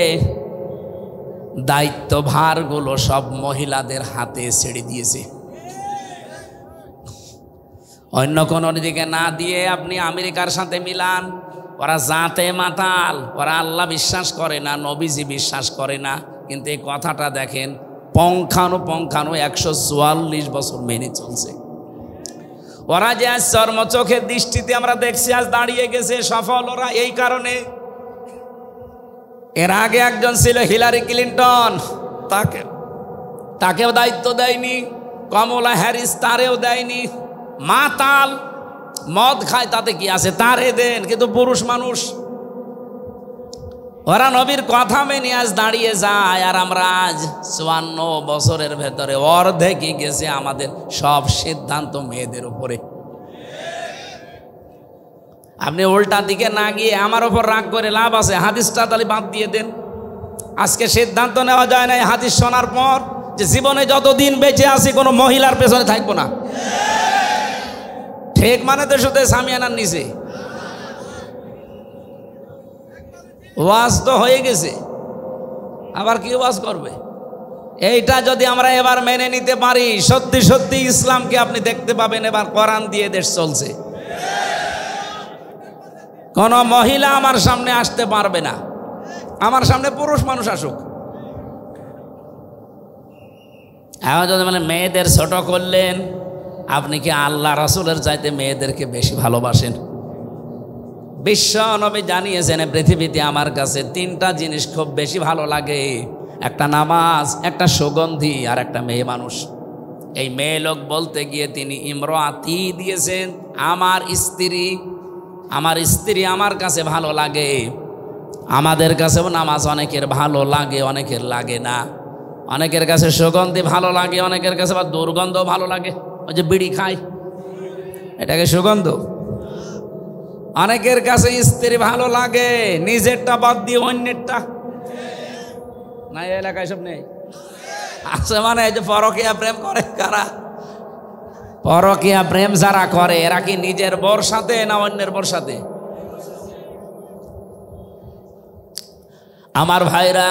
দায়িত্বভারগুলো সব মহিলাদের হাতে ছেড়ে দিয়েছে। অন্য কোনো দিকে না দিয়ে আপনি আমেরিকার সাথে মিলান, ওরা জাতে মাতাল, ওরা আল্লাহ বিশ্বাস করে না, নবীজি বিশ্বাস করে না। কিন্তু এই কথাটা দেখেন, পঙ্খানো 144 বছর মেনে চলছে। ওরা যে আজ চর্মচোখের দৃষ্টিতে আমরা দেখছি আজ দাঁড়িয়ে গেছে সফল ওরা এই কারণে। এর আগে একজন ছিল হিলারি ক্লিন্টন, তাকেও দায়িত্ব দেয়নি, কমলা হ্যারিস তারেও দেয়নি। মাতাল, মদ খায়, তাতে কি আছে, তারে দেন, কিন্তু পুরুষ মানুষ। ওরা নবীর কথা মেনে আজ দাঁড়িয়ে যায়, আর আমরা আজ 54 বছরের ভেতরে অর্ধেকই গেছে আমাদের সব সিদ্ধান্ত মেয়েদের উপরে। আপনি উল্টা দিকে না গিয়ে আমার ওপর রাগ করে লাভ আছে, হাদিসটা তাহলে বাদ দিয়ে দেন। আজকে সিদ্ধান্ত নেওয়া যায় না এই হাদিস শোনার পর যে জীবনে যতদিন বেঁচে আছি কোনো মহিলার পেছনে থাকবো না। ঠিক মানে তো শুধু সামিয়ানার নিচে ওয়াজ তো হয়ে গেছে, আবার কি ওয়াজ করবে? এইটা যদি আমরা এবার মেনে নিতে পারি, সত্যি সত্যি ইসলামকে আপনি দেখতে পাবেন এবার কোরআন দিয়ে দেশ চলছে। কোন মহিলা আমার সামনে আসতে পারবে না, আমার সামনে পুরুষ মানুষ আসুক। এখন যদি মানে মেয়েদের ছোট করলেন, আপনি কি আল্লাহ রাসূলের চাইতে মেয়েদেরকে বেশি ভালোবাসেন? বিশ্ব নবী জানিয়েছেন পৃথিবীতে আমার কাছে 3টা জিনিস খুব বেশি ভালো লাগে, একটা নামাজ, একটা সুগন্ধি, আর একটা মেয়ে মানুষ। এই মেয়ে লোক বলতে গিয়ে তিনি ইমরাতি দিয়েছেন, আমার স্ত্রী আমার কাছে ভালো লাগে। আমাদের কাছেও নামাজ অনেকের ভালো লাগে, অনেকের লাগে না। অনেকের কাছে সুগন্ধি ভালো লাগে, অনেকের কাছে আবার দুর্গন্ধ ভালো লাগে। ওই যে বিড়ি খায়, এটাকে সুগন্ধ। অনেকের কাছে স্ত্রী ভালো লাগে, নিজেরটা বাদ দিয়ে অন্যেরটা। না এই এলাকায় সব নেই আছে, মানে এই যে পরকীয়া প্রেম করে কারা, পরকীয়া প্রেম যারা করে এরা কি নিজের বর সাথে না অন্যের বর সাথে? আমার ভাইরা,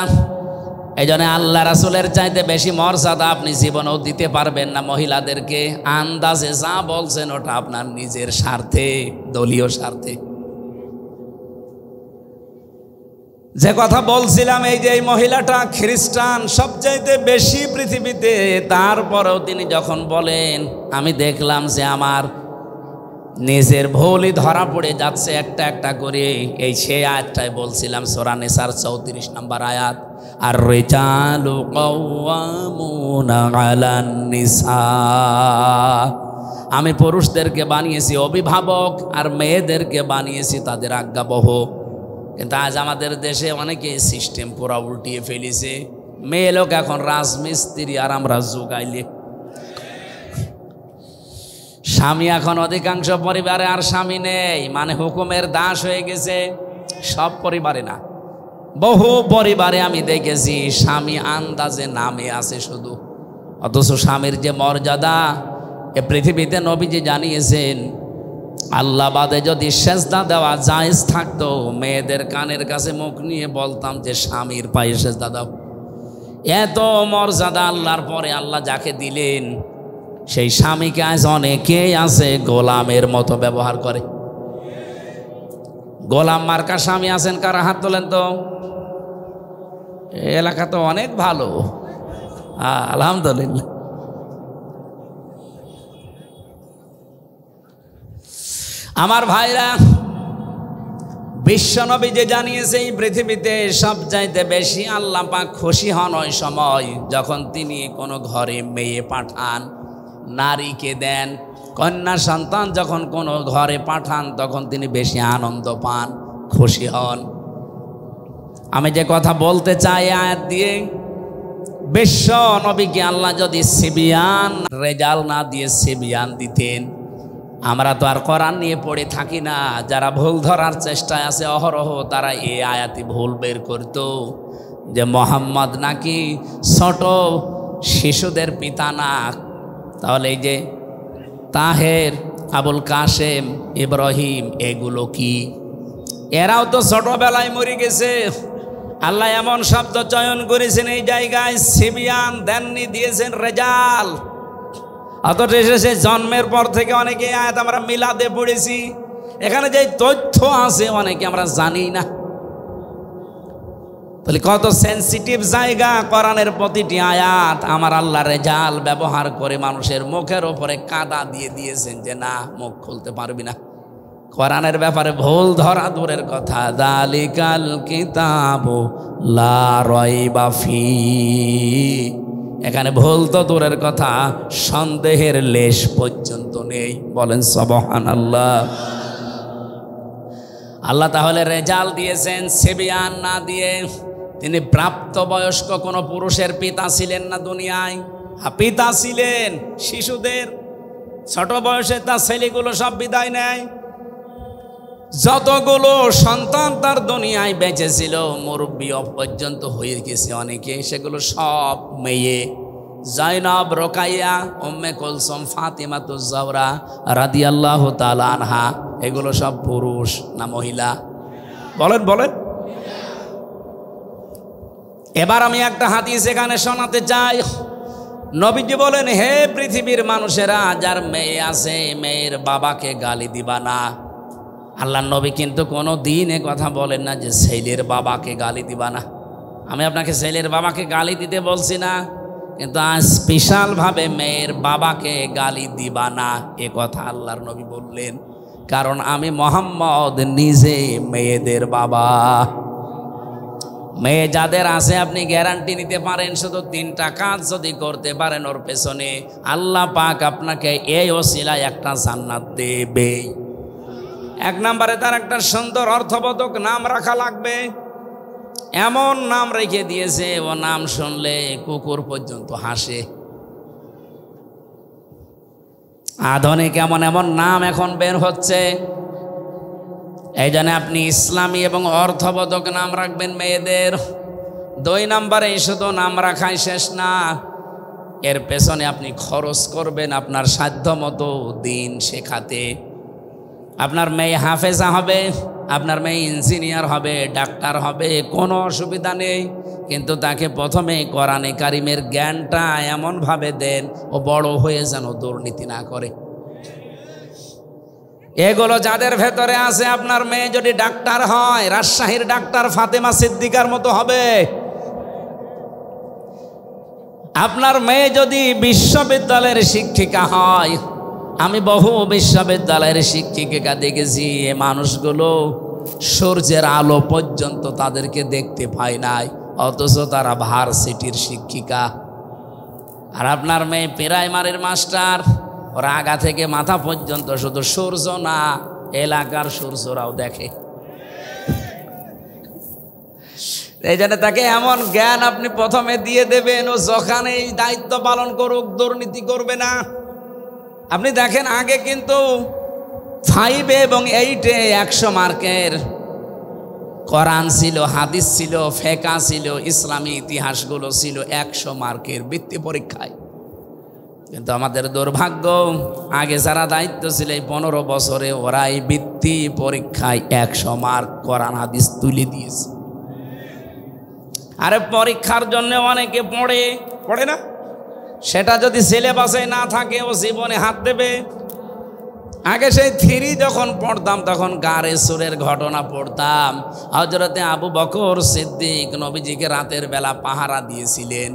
এই জন্য আল্লাহ রাসূলের চাইতে বেশি মর্যাদা আপনি জীবনেও দিতে পারবেন না মহিলাদেরকে। আন্দাজে যা বলছেন ওটা আপনার নিজের স্বার্থে, দলীয় স্বার্থে। যে কথা বলছিলাম, এই যে এই মহিলাটা খ্রিস্টান সবচাইতে বেশি পৃথিবীতে, তারপরেও তিনি যখন বলেন আমি দেখলাম যে আমার নিজের ভুলই ধরা পড়ে যাচ্ছে একটা একটা করে, এই সেই আয়াতটাই বলছিলাম, সূরা নিসার 34 নম্বর আয়াত, আর রিজালু কাওয়ামুনা আলান নিসা। আমি পুরুষদেরকে বানিয়েছি অভিভাবক আর মেয়েদেরকে বানিয়েছি তাদের আজ্ঞাবহ। কিন্তু আজ আমাদের দেশে অনেকে সিস্টেম পুরা উল্টিয়ে ফেলেছে, মেয়ে লোক এখন রাজমিস্ত্রি আর আমরা যোগাইলে। স্বামী এখন অধিকাংশ পরিবারে আর স্বামী নেই, মানে হুকুমের দাস হয়ে গেছে। সব পরিবারে না, বহু পরিবারে আমি দেখেছি স্বামী আন্দাজে নামে আছে শুধু, অথচ স্বামীর যে মর্যাদা এ পৃথিবীতে নবীজি জানিয়েছেন। আল্লাহ বাদে যদি সেজদা দেওয়া জায়েজ থাকতো, মেয়েদের কানের কাছে মুখ নিয়ে বলতাম যে স্বামীর পায়ে সেজদা দাও। এত মর্যাদা আল্লাহর পরে আল্লাহ যাকে দিলেন, সেই স্বামীকে আজ অনেকেই আছে গোলামের মতো ব্যবহার করে। গোলাম মার্কা স্বামী আছেন কারা? হাত তোলেন তো। এলাকা তো অনেক ভালো, আলহামদুলিল্লাহ। আমার ভাইরা, বিশ্বনবী যে জানিয়েছে এই পৃথিবীতে সবচাইতে বেশি আল্লাহ পাক খুশি হন ওই সময় যখন তিনি কোনো ঘরে মেয়ে পাঠান, নারীকে দেন। কন্যা সন্তান যখন কোনো ঘরে পাঠান তখন তিনি বেশি আনন্দ পান, খুশি হন। আমি যে কথা বলতে চাই আয়াত দিয়ে, বিশ্ব নবীকে আল্লাহ যদি সিবিয়ান রেজাল্ট না দিয়ে সিবিয়ান দিতেন, আমরা তো আর কোরআন নিয়ে পড়ে থাকি না। যারা ভুল ধরার চেষ্টায় আছে অহরহ, তারা এই আয়াতি ভুল বের করত যে মোহাম্মদ নাকি ছোট শিশুদের পিতা না। তাহলে এই যে তাহের, আবুল কাসেম, ইব্রাহিম, এগুলো কি? এরাও তো ছোটবেলায় মরে গেছে। আল্লাহ এমন শব্দ চয়ন করেছেন এই জায়গায়, সিবিয়ান দেননি, দিয়েছেন রেজাল। অথচ এসেছে জন্মের পর থেকে অনেকে আয়াত আমরা মিলাদে পড়েছি, এখানে যে তথ্য আছে অনেকে আমরা জানি না। তাহলে কত সেনসিটিভ জায়গা, কোরআনের প্রতিটি আয়াত আমার আল্লাহ রেজাল ব্যবহার করে মানুষের মুখের ওপরে কাদা দিয়ে দিয়েছেন যে না, মুখ খুলতে পারবি না। কোরআনের ব্যাপারে ভুল ধরা দূরের কথা, যালিকাল কিতাবু লা রাইবা ফি, এখানে ভুল তো দূরের কথা, সন্দেহের লেশ পর্যন্ত নেই। বলেন সুবহানাল্লাহ। আল্লাহ তাহলে রেজাল দিয়েছেন সেবিয়ান না দিয়ে। তিনি প্রাপ্তবয়স্ক কোনো পুরুষের পিতা ছিলেন না দুনিয়ায়, পিতা ছিলেন শিশুদের। ছোট বয়সে তার ছেলেগুলো সব বিদায় নেয়। যতগুলো সন্তান তার দুনিয়ায় বেঁচে ছিল, মুরব্বী পর্যন্ত হয়ে গেছে অনেকে, সেগুলো সব মেয়ে। জাইনব, রোকাইয়া, উম্মে কুলসুম, ফাতিমাতুজ জাহরা রাদিয়াল্লাহু তাআলা আনহা, এগুলো সব পুরুষ না মহিলা? বলেন বলেন। এবার আমি একটা হাদিস এখানে শোনাতে চাই। নবীজি বলেন, হে পৃথিবীর মানুষেরা, যার মেয়ে আছে মেয়ের বাবাকে গালি দিবা না। আল্লাহ নবী কিন্তু কোনো দিন এ কথা বলেন না যে ছেলের বাবাকে গালি দিবা না। আমি আপনাকে ছেলের বাবাকে গালি দিতে বলছি না, কিন্তু আজ স্পেশালভাবে মেয়ের বাবাকে গালি দিবা না এ কথা আল্লাহর নবী বললেন। কারণ আমি মুহাম্মদ নিজে মেয়েদের বাবা। মেয়ে যাদের আছে আপনি গ্যারান্টি নিতে পারেন, শুধু 3টা কাজ যদি করতে পারেন ওর পেছনে আল্লাহ পাক আপনাকে এই ওসিলায় একটা জান্নাত দেবে। 1 নম্বরে তার একটা সুন্দর অর্থবোধক নাম রাখা লাগবে। এমন নাম রেখে দিয়েছে ও নাম শুনলে কুকুর পর্যন্ত হাসে। আধুনিক এমন এমন নাম এখন বের হচ্ছে। এই জন্য আপনি ইসলামী এবং অর্থবোধক নাম রাখবেন মেয়েদের। 2 নম্বরে শুধু নাম রাখাই শেষ না, এর পেছনে আপনি খরচ করবেন আপনার সাধ্য মতো দিন শেখাতে। আপনার মেয়ে হাফেজা হবে, আপনার মেয়ে ইঞ্জিনিয়ার হবে, ডাক্তার হবে, কোনো অসুবিধা নেই, কিন্তু তাকে প্রথমে কোরআনে কারিমের জ্ঞানটা এমনভাবে দেন ও বড় হয়ে যেন দুর্নীতি না করে। এগুলো যাদের ভেতরে আছে, আপনার মেয়ে যদি ডাক্তার হয়, রাজশাহীর ডাক্তার ফাতেমা সিদ্দিকার মতো হবে। আপনার মেয়ে যদি বিশ্ববিদ্যালয়ের শিক্ষিকা হয়, আমি বহু বিশ্ববিদ্যালয়ের শিক্ষিকা দেখেছি, এ মানুষগুলো সূর্যের আলো পর্যন্ত তাদেরকে দেখতে পায় নাই, অথচ তারা ভার্সিটির শিক্ষিকা। আর আপনার মেয়ে প্রাইমারির মাস্টার, ওর আগা থেকে মাথা পর্যন্ত শুধু সূর্য না, এলাকার সূর্যরাও দেখে। এই জন্য তাকে এমন জ্ঞান আপনি প্রথমে দিয়ে দেবেন, ও যখানে এই দায়িত্ব পালন করুক দুর্নীতি করবে না। আপনি দেখেন আগে কিন্তু 5 এবং 8-এ 100 মার্কের কোরআন ছিল, হাদিস ছিল, ফিকহ ছিল, ইসলামী ইতিহাসগুলো ছিল 100 মার্কের বৃত্তি পরীক্ষায়। কিন্তু আমাদের দুর্ভাগ্য, আগে যারা দায়িত্ব ছিল এই 15 বছরে ওরাই বৃত্তি পরীক্ষায় 100 মার্ক কোরআন হাদিস তুলে দিয়েছে। আরে পরীক্ষার জন্য অনেকে পড়ে না, সেটা যদি সিলেবাসে না থাকে ও জীবনে হাত দেবে। আগে সেই 3 যখন পড়তাম তখন গারে সুরের ঘটনা পড়তাম। হযরতে আবু বকর সিদ্দিক নবীজিকে রাতের বেলা পাহারা দিয়েছিলেন,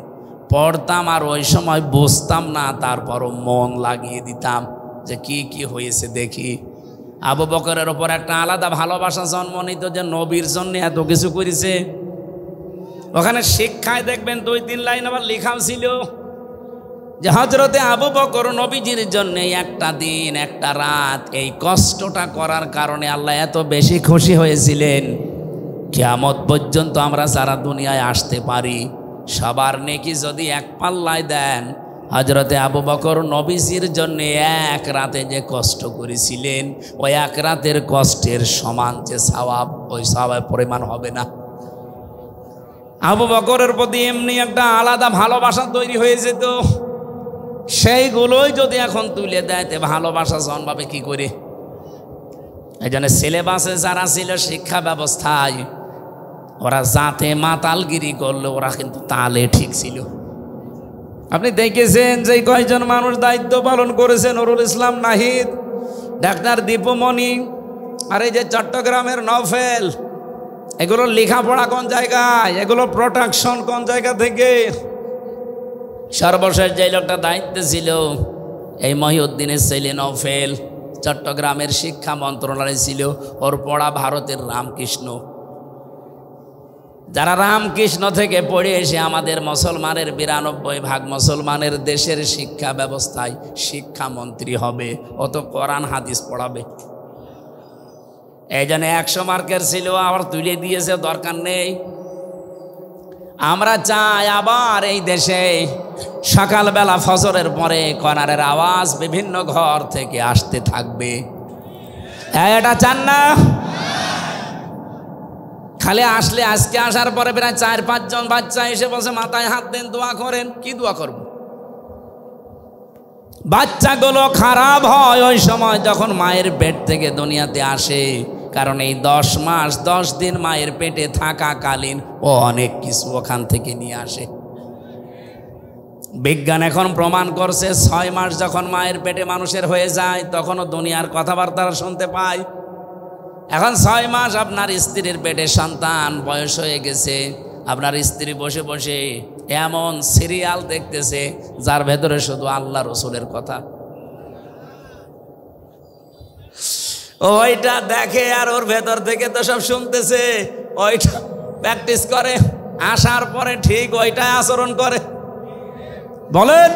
পড়তাম আর ওই সময় বুঝতাম না, তারপরও মন লাগিয়ে দিতাম যে কি কি হয়েছে দেখি। আবু বকরের ওপর একটা আলাদা ভালোবাসা জন্ম নিত যে নবীর জন্য এত কিছু করেছে। ওখানে শিক্ষায় দেখবেন 2-3 লাইন আবার লেখাও ছিল যে হযরতে আবু বকর নবীজির জন্য একটা দিন একটা রাত এই কষ্টটা করার কারণে আল্লাহ এত বেশি খুশি হয়েছিলেন, কিয়ামত পর্যন্ত আমরা যারা দুনিয়ায় আসতে পারি সবার নেকি যদি এক পাল্লায় দেন, হযরতে আবু বকর নবীজির জন্য এক রাতে যে কষ্ট করেছিলেন ওই এক রাতের কষ্টের সমান যে সওয়াব, ওই সওয়াবের পরিমাণ হবে না। আবু বকরের প্রতি এমনি একটা আলাদা ভালোবাসা তৈরি হয়ে যেত, সেইগুলোই যদি এখন তুলে দেয় তে ভালোবাসা জন্মাবে কি করে? এই জন্য সিলেবাসে যারা ছিল শিক্ষা ব্যবস্থায়, ওরা যাতে মাতালগিরি করলো ওরা কিন্তু তালে ঠিক ছিল। আপনি দেখেছেন যে কয়েকজন মানুষ দায়িত্ব পালন করেছেন, নুরুল ইসলাম নাহিদ, ডাক্তার দীপুমণি, আর এই যে চট্টগ্রামের নওফেল, এগুলো লেখাপড়া কোন জায়গায়, এগুলো প্রোটেকশন কোন জায়গা থেকে? সর্বশেষ যে লোকটা দায়িত্বে ছিল এই মহিউদ্দিনের ছেলে নওফেল, চট্টগ্রামের শিক্ষা মন্ত্রণালয় ছিল, ওর পড়া ভারতের রামকৃষ্ণ। যারা রামকৃষ্ণ থেকে পড়ে এসে আমাদের মুসলমানের 92% মুসলমানের দেশের শিক্ষা ব্যবস্থায় শিক্ষামন্ত্রী হবে, ও তো কোরআন হাদিস পড়াবে। এই জন্য 100 মার্কের ছিল, আবার তুলে দিয়েছে, দরকার নেই। আমরা চাই আবার এই দেশে সকালবেলা ফজরের পরে কোরআনের আওয়াজ বিভিন্ন ঘর থেকে আসতে থাকবে। এটা চান না? খালি আসলে আজকে আসার পরে প্রায় 4-5 জন বাচ্চা এসে বসে মাথায় হাত দেন, দোয়া করেন। কি দোয়া করব? বাচ্চাগুলো খারাপ হয় ওই সময় যখন মায়ের পেট থেকে দুনিয়াতে আসে, কারণ এই 10 মাস 10 দিন মায়ের পেটে থাকাকালীন ও অনেক কিছু ওখান থেকে নিয়ে আসে। বিজ্ঞান এখন প্রমাণ করছে 6 মাস যখন মায়ের পেটে মানুষের হয়ে যায় তখনও দুনিয়ার কথাবার্তা শুনতে পায়। এখন 6 মাস আপনার স্ত্রীর পেটে সন্তান বয়স হয়ে গেছে, আপনার স্ত্রী বসে বসে এমন সিরিয়াল দেখতেছে যার ভেতরে শুধু আল্লাহ রসুলের কথা। ওইটা দেখে আর ওর ভেতর থেকে তো সব শুনতেছে, ওইটা প্র্যাকটিস করে, আসার পরে ঠিক ওইটাই আচরণ করে। বলেন,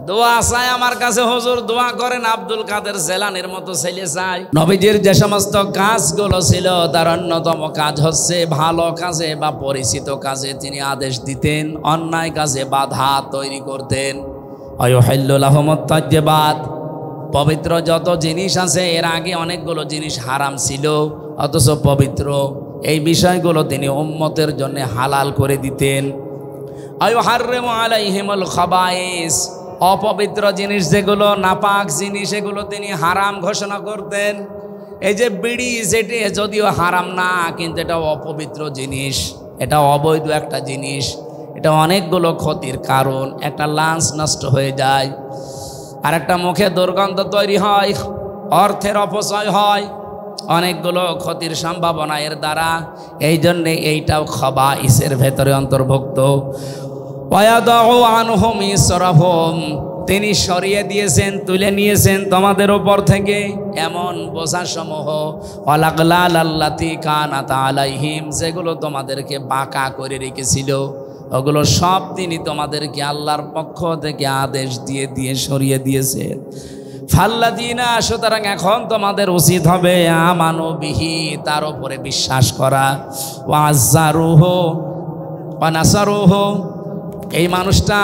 দোয়া চাই আমার কাছে, হুজুর দোয়া করেন আব্দুল কাদের জেলানির মতো ছেলে চাই। নবীজির যে সমস্ত কাজগুলো ছিল তার অন্যতম কাজ হচ্ছে ভালো কাজে বা পরিচিত কাজে তিনি আদেশ দিতেন, অন্যায় কাজে বাধা তৈরি করতেন। ওয়ায়ুহিল্লু লাহুমুত তাইয়্যিবাত, পবিত্র যত জিনিস আছে, এর আগে অনেকগুলো জিনিস হারাম ছিল অথচ পবিত্র, এই বিষয়গুলো তিনি উম্মতের জন্য হালাল করে দিতেন। ওয়ায়ুহাররিমু আলাইহিমুল খাবায়েস, অপবিত্র জিনিস যেগুলো, নাপাক জিনিস, এগুলো তিনি হারাম ঘোষণা করতেন। এই যে বিড়ি, যেটি যদিও হারাম না কিন্তু এটা অপবিত্র জিনিস, এটা অবৈধ একটা জিনিস, এটা অনেকগুলো ক্ষতির কারণ। একটা লাঞ্চ নষ্ট হয়ে যায়, আর একটা মুখে দুর্গন্ধ তৈরি হয়, অর্থের অপচয় হয়, অনেকগুলো ক্ষতির সম্ভাবনা এর দ্বারা। এই জন্যে এইটাও খাবাইসের ভেতরে অন্তর্ভুক্ত। ওয়ায়াদাউ আনহুম ইসরাহুম, তিনি সরিয়ে দিয়েছেন, তুলে নিয়েছেন তোমাদের উপর থেকে এমন বোঝাসমূহ, ওয়ালাগলাল আল্লাতী কানাত আলাইহিম, যেগুলো তোমাদেরকে বাঁকা করে রেখেছিল, ওগুলো সব তিনি তোমাদেরকে আল্লাহর পক্ষ থেকে আদেশ দিয়ে দিয়ে সরিয়ে দিয়েছেন। ফাল্লাযীনা, সুতরাং এখন তোমাদের উচিত হবে আমানু বিহি, তার উপরে বিশ্বাস করা, ওয়াজ্জারুহু ওয়া নাসারুহু, এই মানুষটা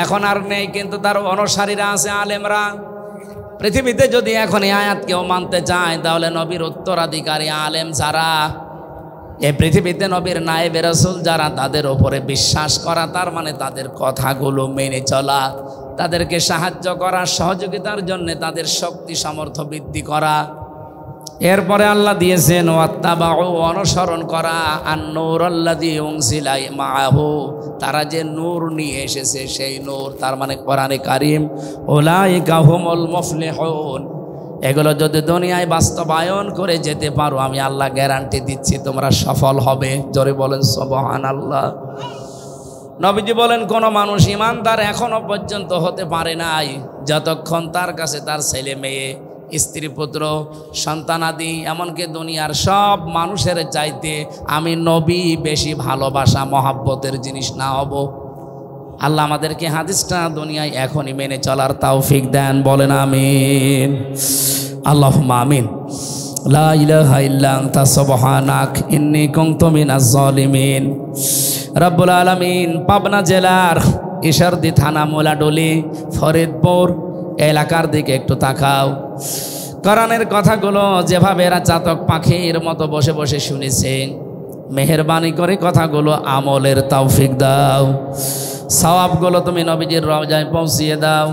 এখন আর নেই কিন্তু তার অনুসারীরা আছে, আলেমরা। পৃথিবীতে যদি এখন এই আয়াত কেউ মানতে চায় তাহলে নবীর উত্তরাধিকারী আলেম যারা, এই পৃথিবীতে নবীর নায়েবে রাসূল যারা, তাদের ওপরে বিশ্বাস করা, তার মানে তাদের কথাগুলো মেনে চলা, তাদেরকে সাহায্য করা, সহযোগিতার জন্য তাদের শক্তি সামর্থ্য বৃদ্ধি করা। এরপরে আল্লাহ দিয়েছেন ওয়াত্তাবাউ, অনুসরণ করা, আন-নূর আল্লাযী উনজিলা মাআহু, তারা যে নূর নিয়ে এসেছে সেই নূর, তার মানে কোরআনে কারীম। উলাইকা হুমুল মুফলিহুন, এগুলো যদি দুনিয়ায় বাস্তবায়ন করে যেতে পারো আমি আল্লাহ গ্যারান্টি দিচ্ছি তোমরা সফল হবে। জোরে বলেন সুবহানাল্লাহ। নবীজি বলেন কোন মানুষ ইমানদার এখনো পর্যন্ত হতে পারে নাই যতক্ষণ তার কাছে তার ছেলে মেয়ে, স্ত্রী পুত্র, সন্তানাদি, এমনকি দুনিয়ার সব মানুষের চাইতে আমি নবী বেশি ভালোবাসা মহাব্বতের জিনিস না হব। আল্লাহ আমাদেরকে হাদিসটা দুনিয়ায় এখনই মেনে চলার তৌফিক দেন, বলেন আমিন। আল্লাহুম্মা আমিন। লা ইলাহা ইল্লা আনতা সুবহানাক ইন্নী কুনতু মিনাজ জালিমিন। রব্বুল আলামিন পাবনা জেলার ঈশ্বরদী থানা মোলাডলি ফরিদপুর এলাকার দিকে একটু তাকাও। কোরআনের কথাগুলো যেভাবে এরা চাতক পাখির মতো বসে বসে শুনেছে, মেহেরবানি করে কথাগুলো আমলের তৌফিক দাও। সওয়াবগুলো তুমি নবীজির রওজায় পৌঁছিয়ে দাও।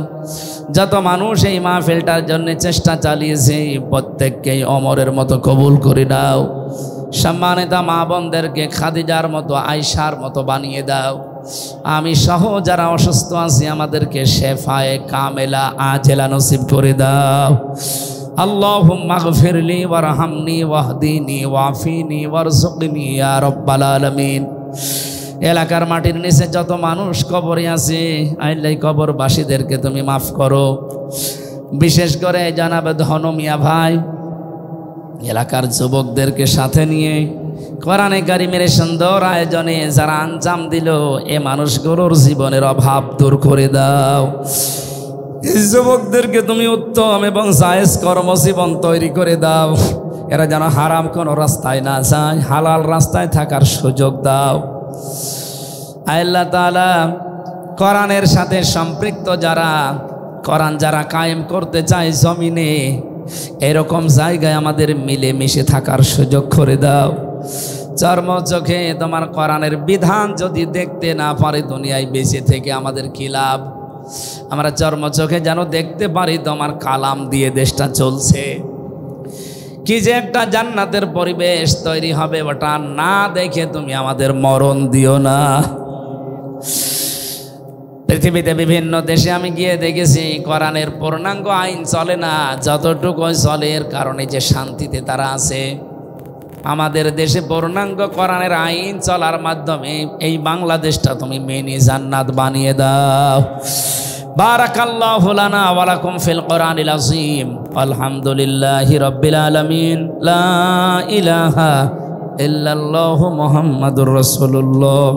যত মানুষ এই মাহফিলটার জন্য চেষ্টা চালিয়েছে প্রত্যেককেই অমরের মতো কবুল করে দাও। সম্মানিতা মা বোনদেরকে খাদিজার মতো, আয়েশার মতো বানিয়ে দাও। আমি সহ যারা অসুস্থ আছি আমাদেরকে শেফায়ে কামেলা আজেলা নসিব করে দাও। আল্লাহুম্মা গফিরলি ওয়ারহামনি ওয়াহদিনি ওয়াফিনি ওয়ারযুকনি ইয়া রাব্বাল আলামিন। এলাকার মাটির নিচে যত মানুষ কবরে আছে আল্লাহ কবরবাসীদেরকে তুমি মাফ করো। বিশেষ করে জানাবে ধন মিয়া ভাই এলাকার যুবকদেরকে সাথে নিয়ে কোরআনে কারিমের সুন্দর আয়োজনে যারা আঞ্জাম দিল এ মানুষগুলোর জীবনের অভাব দূর করে দাও। এই যুবকদেরকে তুমি উত্তম এবং জায়েজ কর্মজীবন তৈরি করে দাও। এরা যেন হারাম কোনো রাস্তায় না যায়, হালাল রাস্তায় থাকার সুযোগ দাও। আল্লাহ তাআলা কোরআনের সাথে সম্পৃক্ত যারা, কোরআন যারা কায়েম করতে চায় জমিনে, এরকম জায়গায় আমাদের মিলে মিশে থাকার সুযোগ করে দাও। চর্ম চোখে তোমার কোরআনের বিধান যদি দেখতে না পারি দুনিয়ায় বেঁচে থেকে আমাদের কি লাভ? আমরা চর্ম চোখে যেন দেখতে পারি তোমার কালাম দিয়ে দেশটা চলছে, কি যে একটা জান্নাতের পরিবেশ তৈরি হবে, ওটা না দেখে তুমি আমাদের মরণ দিও না। পৃথিবীতে বিভিন্ন দেশে আমি গিয়ে দেখেছি কোরআনের পূর্ণাঙ্গ আইন চলে না, যতটুকু চলে এর কারণে যে শান্তিতে তারা আছে। আমাদের দেশে পূর্ণাঙ্গ কোরআনের আইন চলার মাধ্যমে এই বাংলাদেশটা তুমি মিনি জান্নাত বানিয়ে দাও। বারাকাল্লাহু লানা ওয়া লাকুম ফিল কোরআনিল আযীম। আলহামদুলিল্লাহি রাব্বিল আলামিন। লা ইলাহা ইল্লাল্লাহু মুহাম্মাদুর রাসূলুল্লাহ।